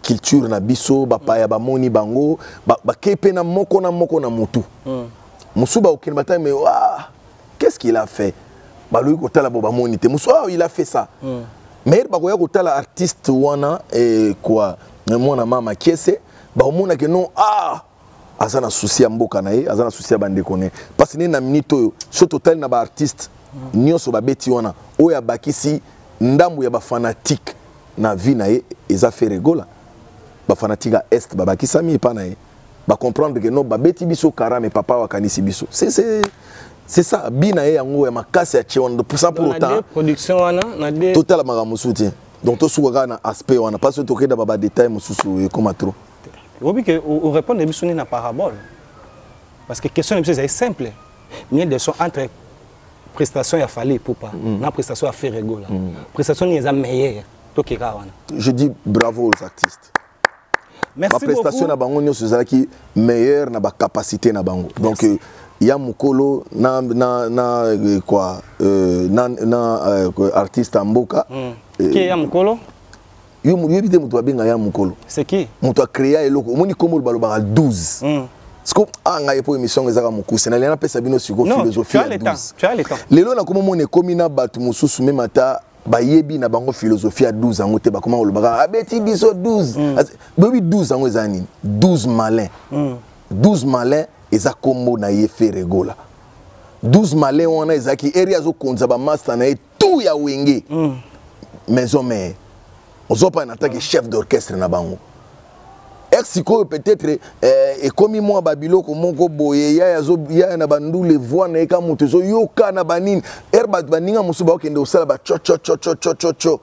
culture na biso paya ba moni bango kepe na moko na mutu. Musuba aucun matin mais qu'est-ce qu'il a fait? Ba lui kotala ba moni te musuba il a fait ça. Mais ba koya kotala artiste wana et quoi mona mama kiese ba mona que non azana souci ya mboka na ye azana souci ya bande koné parce que na minute oyo so total na ba artiste nyonso ba beti wana oya bakisi ndambu ya ba fanatique na vie na ye eza Ferregola ba fanatique à est ba bakisa mi pa na ye ba comprendre que non ba beti biso kara mais papa wa kanisi biso c'est ça bina e yango ya makasi ya chewan pour ça pour autant production wana na des total magamusuti donc to suka na aspect wana pas to keda baba détail mususu comme trop obi que on répond de bisoni na parabole parce que question est simple miel de son entre prestation ya fallait pour pas na prestation à faire rigola prestation ni est meilleure to keka wana je dis bravo aux artistes. Merci ma prestation na bango nyonso ezalaki meilleure na ba capacité na bango. Donc ya mukolo na quoi artiste amboka qui ya mukolo yo bité muto abenga ya mukolo c'est qui muto a créé eloko omoni kombo baloba 12 Siko anga yepo émission ezaka mukuse na lena pesa bino siko philosophie tu as le temps tu as le temps lelo na komo mone komina batu mususu même ata bayebi na bango philosophie à 12 ans te ba comment olobaka abeti biso 12 bebi 12 ans ezani 12 malins 12 malins eza kombo na ye feregola 12 malins wana ezaki area zo konza ba master na tout ya wenge maison mère ozopa na tant que chef d'orchestre na bango Exiko peut-être et comme moi babilo ko moko boye ya na bandu le voix na eka mutu zo yoka na banini erba baninga musuba okende osala ba cho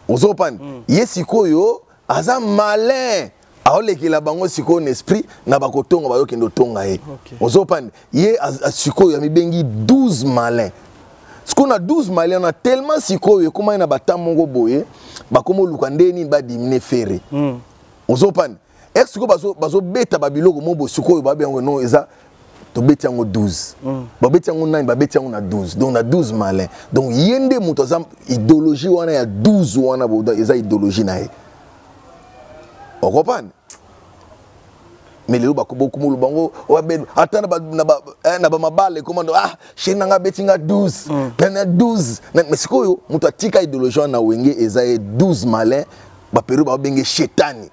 ozopan yesiko yo aza malin aoleki la bango siko en esprit na bakotonga ba yokende otonga ye ozopan ye asiko ya mibengi 12 malin siko na 12 malin na tellement siko yo kuma na batamoko boye bakomo lukandeni ba diminuer ferré Ozopan exiko bazo beta babiloko mobo sikoyo babe yango non eza to beti yango 12 ba beti yango 9 ba beti yango na 12 donc na 12 malin donc yende muto azam idéologie wana ya 12 wana boda eza idéologie na ye okopan mais lelo bakobo kumulu bango wabe atana na ba mabale komando shenanga betinga 12 pena 12 mais sikoyo muto atika idéologie wana wenge eza 12 malin ba peru ba benge shetani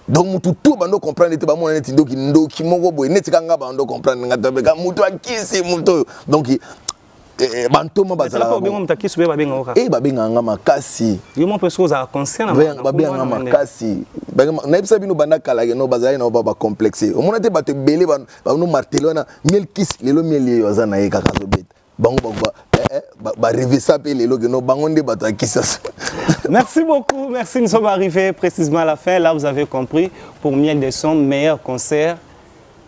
donc mutu tout bando comprendre te ba mona neti ndoki moko boy neti kanga bando comprendre ngata be ka mutu akisi mutu donc bantoma bazala ba bengo mtakisi be ba benga oka ba benga nga makasi yo mo peso za conscient ba benga makasi na ibisa bino banda kala no bazala na ba complexe o mona te ba te belé ba no martelo na miel kiss lelo miel yo azana ye kaka zo beta bango ba rêver ça pe lelo que no bango nde bato akisa. Merci beaucoup, merci, nous sommes arrivés précisément à la fin, là vous avez compris, pour Miel des Sons, meilleur concert,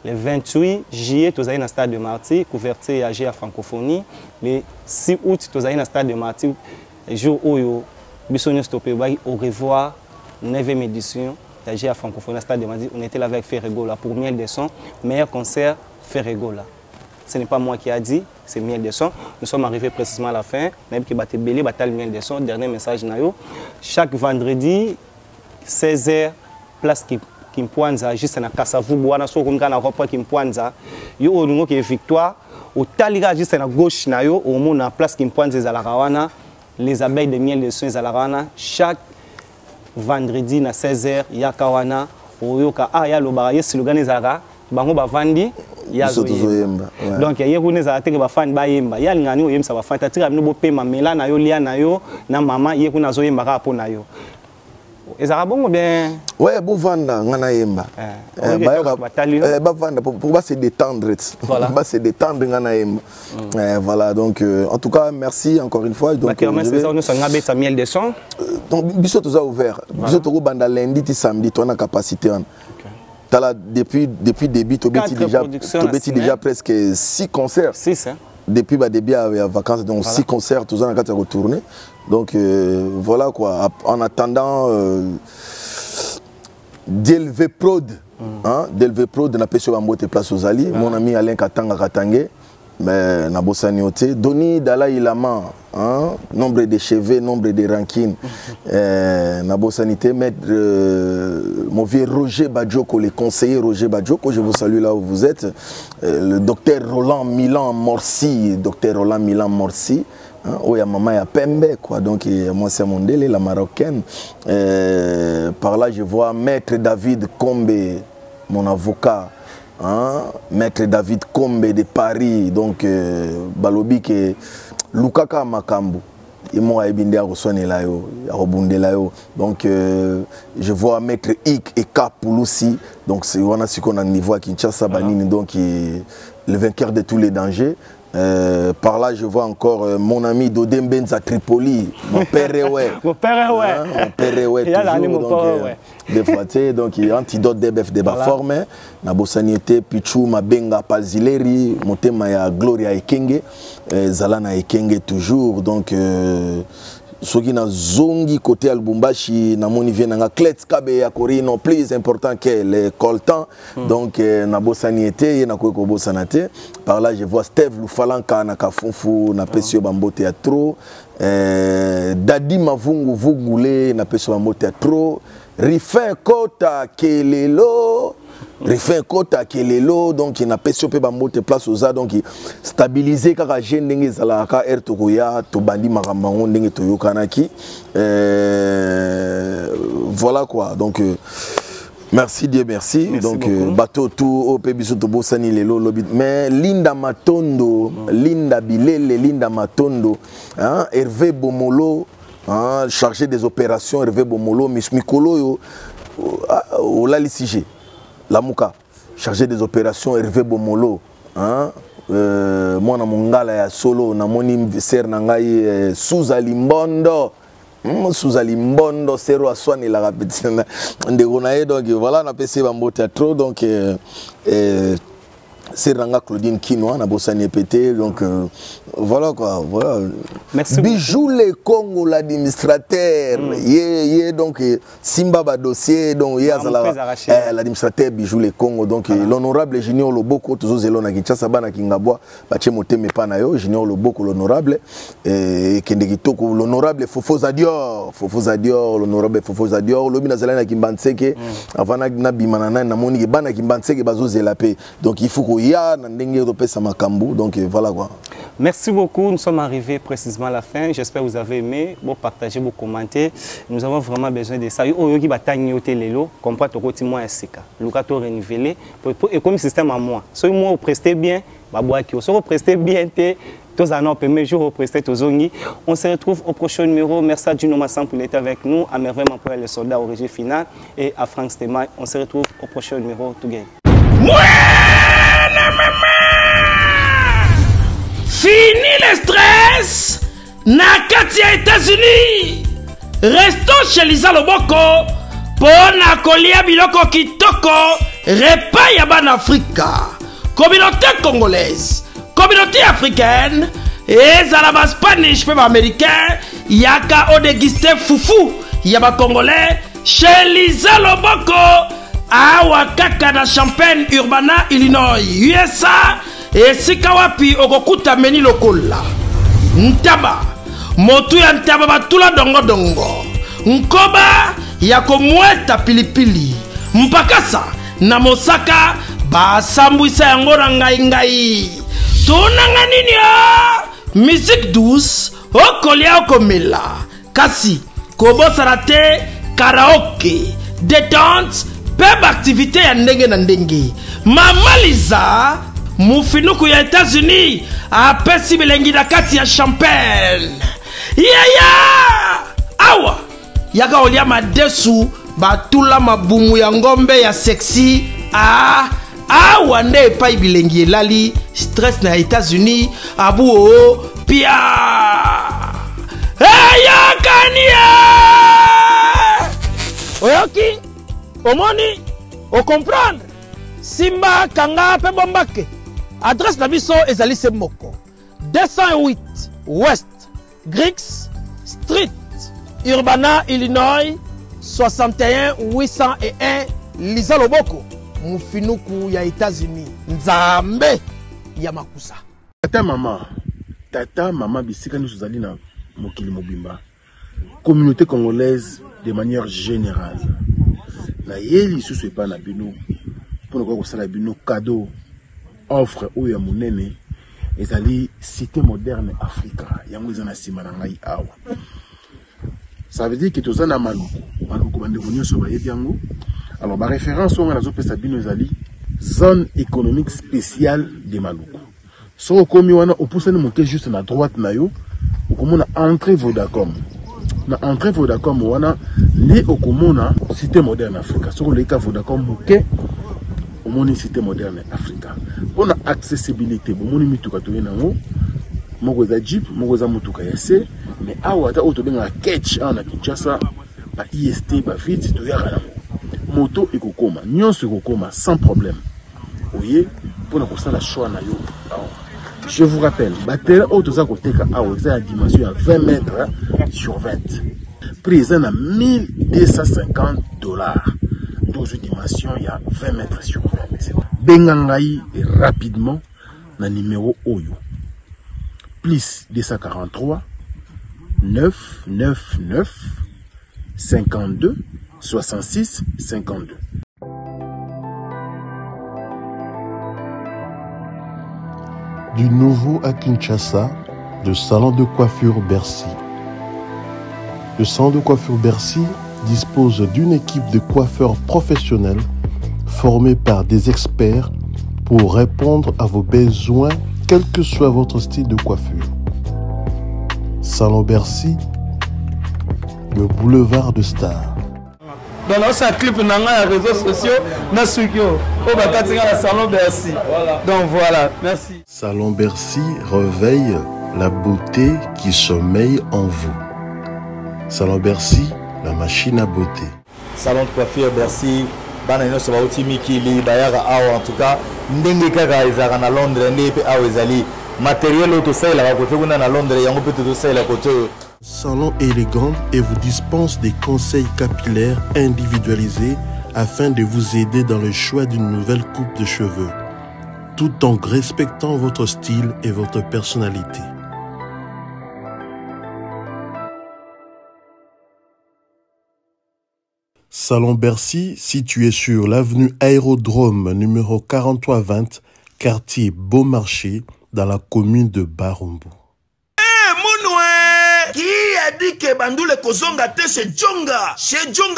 le 28 juillet, vous avez dans le stade de Marty, couverture à francophonie, le 6 août, vous avez dans le stade de Marty, le jour où vous stoppé, au revoir, 9e édition, à francophonie, dans le stade de Marty, on était là avec Ferregola, pour Miel des Sons, meilleur concert, Ferregola. Ce n'est pas moi qui a dit, c'est Miel des Sons. Nous sommes arrivés précisément à la fin. Même qui battait belé, battait Miel des Sons. Dernier message nayo. Chaque vendredi, 16h, place Kimpuanza, juste na Kasavubu, wana so kumka na report Kimpuanza. Yo olingo qui est victoire. Au taliga juste na gauche nayo, au monde na place Kimpuanza zalarawana. Les abeilles de Miel des Sons zalarawana. Chaque vendredi na 16h, yakawana. Oyoka ya lobara yes le ganezara. Bango bavandi. Donc il y a des gens qui fans bayemba ya lingani oyemsa ba fanta tira bino bopema mela na yo lia na yo na mama ye kuna zo yemba ka po na yo ezara bongo bien ouais bon vanda ngana yemba ba vanda pour ba se détendre voilà ba se détendre ngana yemba voilà donc en tout cas merci encore une fois donc nous sommes ngabeta Miel des Sons donc biso toza ouvert biso to banda lundi ti samedi to na capacité depuis début tu déjà presque 6 concerts. 6 hein. Depuis le début à vacances donc voilà. 6 concerts tous en quatre retourner. Donc voilà quoi en attendant DLV Prod hein DLV Prod na peso bambote place aux Ali mon ami Alain Katanga Katangé mais na bosanioté Doni Dalai Lama hein nombre de cheveux nombre de rankines na bosanité maître mon vieux Roger Badjoko le conseiller Roger Badjoko je vous salue là où vous êtes le docteur Roland Milan Morsi hein, oh ya maman ya Pembe quoi donc moi c'est Mondele la marocaine par là je vois maître David Kombe mon avocat. Hein? Maître David Kombe de Paris, donc Balobi que Lukaka Makambu. moi ebinde a reçonné là yo a rebondé là yo donc je vois maître Ik et Kapouloussi donc c'est on a ce qu'on a niveau à Kinshasa Banini donc le vainqueur de tous les dangers. Par là, je vois encore mon ami Dodem Benza Tripoli, mon père est ouais. Mon père est ouais. Hein, mon père est ouais toujours. Des fois, donc il y a antidote DBF de la forme. Na bosaniete Pichou Mabenga Palzileri, Motema ya Gloria Ekenge, Zalana Ekenge toujours. Donc soki na zongi côté Albumbashi na moni vient nga Klets Kabe ya Korino plus important que le coltan donc na bosaniete na ko bosanate par là je vois Steve Lufalanka na kafunfu na pesio bambo théâtre Dadi Mavungu Vugule na pesio bambo théâtre Rifin Kota Kelelo Rifin Kota Kelelo donc il n'a pas sur pe place aux a donc stabiliser kaka jeune ndenge zala ka air tokoya to bandi maramango ndenge toyokanaki voilà quoi donc merci Dieu merci donc bateau tout au pe biso to bosani lelo lobit mais Linda Matondo Linda Bilele Linda Matondo hein Hervé Bomolo hein chargé des opérations Hervé Bomolo Mikolo yo au Lalisige Lamuka, chargé des opérations Hervé Bomolo, hein? Moi na mongala ya solo na moni ser na ngai Suzalimbondo, Suzalimbondo sero aswani la rapidement ndeko na ye donc voilà na PC bambo théâtre donc c'est Ranga Claudine Kinoa, na bossani pété donc voilà quoi voilà. Merci Bijou le Congo l'administrateur donc Simba ba dossier donc l'administrateur Bijou le Congo donc l'honorable Junior Loboko toujours zelona Kinshasa bana Kingabwa bache moteme pana yo Junior Loboko l'honorable et kende kitoko l'honorable Fofo Zadior l'honorable Fofo Zadior lobina zelana Kimbanseke avant na bimana na moni bana Kimbanseke bazo zelape donc il faut donc voilà quoi. Merci beaucoup, nous sommes arrivés précisément à la fin. J'espère que vous avez aimé, vous partagez, vous commentez. Nous avons vraiment besoin de ça. Oyogi batagni lelo, comprend to koti moi esika. Lukato renouvelé et comme système à moi. So moi vous prestez bien, babouaki. So vous prestez bien té tous en premier jour vous prestez tozongi. On se retrouve au prochain numéro. Merci à Juno Massan pour être avec nous, à Merveille pour le soldat au régie final et à Frank Stema. On se retrouve au prochain numéro together. Fini le stress na kati ya États-Unis. Restons chez Lisa Loboko pona kolia biloko kitoko repas ya ban Afrika. Communauté congolaise, communauté africaine et zalaba Spanish pe ba américain yaka o déguster foufou ya ba congolais chez Lisa Loboko awa kaka na Champaign Urbana Illinois USA. Et si kawapi okokuta meni lokola ntaba motu ya ntaba batula dongo dongo nkoba ya komweta pilipili mpakasa na mosaka basambwisa yango na ngai tunanga nini musique douce okolia okomela kasi kobosana te karaoke détente peba activité ya ndenge na ndenge Mama Liza Mufinuku ya États-Unis apesi bilengi na kati ya Champagne. Awa yaka olia madesu batula mabumu ya ngombe ya sexy awa nde epai bilengi elali stress na États-Unis abu pia yakania oyoki omoni o comprendre Simba kanga pe bombake. Adresse na biso ezali se moko 208 West Griggs Street Urbana Illinois 61 801 Lisa Loboko Mufinuku ya États-Unis Nzambe ya makusa. Tata mama bisika nous zali na mokili mobimba communauté congolaise de manière générale na yeli susu epa na bino pour nous kosala bino cadeau offre ou ya monene ezali cité moderne Africa yango ezana sima na ngai awa. Ça veut dire que tous na maluku bande konyo so bayebi yango. Alors ba référence on nazo pesa bino ezali zone économique spéciale de Maluku. So komi wana opusani moke juste na droite na yo okomona entrée Vodacom. Na entrée Vodacom wana nde okomona cité moderne Africa. Soko leka Vodacom moke omoni cité moderne Africa. Pona accessibilité bomoni mituka to yenango moko za Jeep, moko za mutuka ya C, mais awa ata oto benga catch na Kinshasa ba IST ba vite to yaka moto ekokoma, nyonso ekokoma sans problème. Voyez, pona ko sala choix na yo. Je vous rappelle, batterie auto koteka awa za dimension ya 20 mètres sur 20. Prix à 1250 $. Donc une dimension il y a 20 mètres sur 20. Bengangai rapidement na numéro Oyo. Plus 243 999 52 66 52. Du nouveau à Kinshasa, le salon de coiffure Bercy. Le salon de coiffure Bercy dispose d'une équipe de coiffeurs professionnels formés par des experts pour répondre à vos besoins, quel que soit votre style de coiffure. Salon Bercy, le boulevard de Stars. Dans notre clip, on a les réseaux sociaux, on a Salon Bercy. Donc voilà, merci. Salon Bercy réveille la beauté qui sommeille en vous. Salon Bercy, la machine à beauté. Salon de coiffure Bercy, banano so bauti mikili bayara awa en tout cas ndenge kaka ezaka na Londres ndenge awa ezali matériel auto sala ka côté kuna na Londres yango peut to sala côté. Salon élégant et vous dispense des conseils capillaires individualisés afin de vous aider dans le choix d'une nouvelle coupe de cheveux, tout en respectant votre style et votre personnalité. Salon Bercy, situé sur l'avenue Aérodrome numéro 4320, quartier Beaumarchais, dans la commune de Barumbu. Qui a dit que Bandoule Kozonga te chez Djonga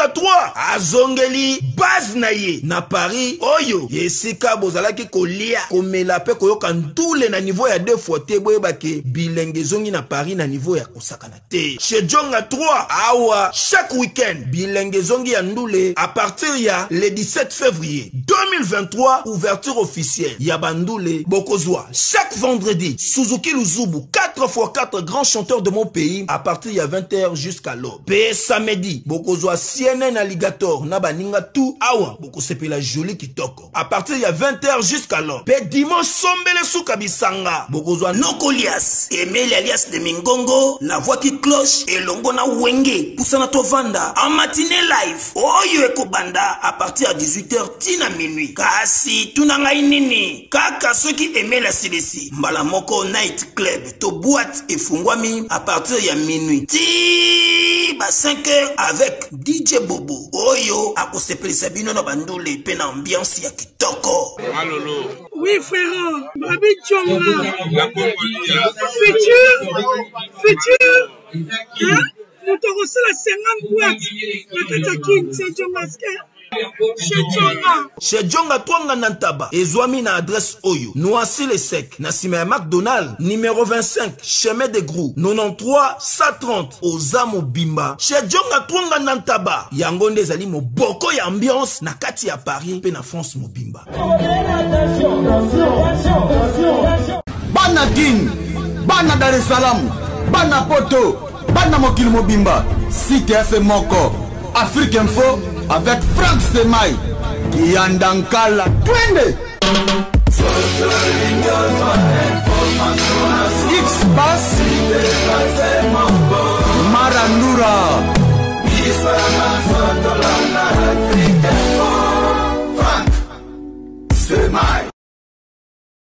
3 azongeli base na ye na Paris oyo yesika bozalaki kolia komela pe koyoka ndule na niveau ya 2 fois te boyeba ke bilenge zongi na Paris na niveau ya kosakana te chez Djonga 3 awa chaque week-end bilenge zongi ya ndule à partir ya le 17 février 2023 ouverture officielle ya Bandoule Bokozwa chaque vendredi Suzuki Luzubu 4x4 grands chanteurs de mon pays à partir il y a 20h jusqu'à l'aube. Pe samedi, bokozwa CNN Alligator na baninga tout awa boko sepe la jolie kitoko. À partir il y a 20h jusqu'à l'aube. Pe dimanche sombele souka bisanga. Bokozwa Nokolias, Emile alias de Mingongo, la voix qui cloche et longo na wenge. Poussana tovanda en matinée live. Oyo eko banda à partir à 18h tina minuit. Kasi tunanga inini. Kaka ceux qui aimaient la CDC. Mbala moko night club to boîte et fungwami à partir il y a minuit. Ti ba 5h avec DJ Bobo. Oyo akosepelisa bino na Bandoule pe na ambiance ya kitoko. Malolo. Oui frère, Babi Djonga. Futur. Hein? Nous t'avons reçu la 50 boîtes. La Katakin, c'est Djonga. Chez Djonga Twanga Nantaba, Ezwami na adresse Oyo, Noisy le Sec, Nassime McDonald, numéro 25, chemin de Grou, 93 130, Ozamo Bimba. Chez Djonga Twanga Nantaba, Yangonde Zali mo boko ya ambiance, na kati ya Paris, pe na France mo Bimba. Bana King, Bana Dar es Salaam, Bana Poto, Bana Mokili Mobimba, CTF Moko, Afrique Info, avec Frank Stemai, Yandankala, Twende. X-Bass, Marandura, Frank Stemai.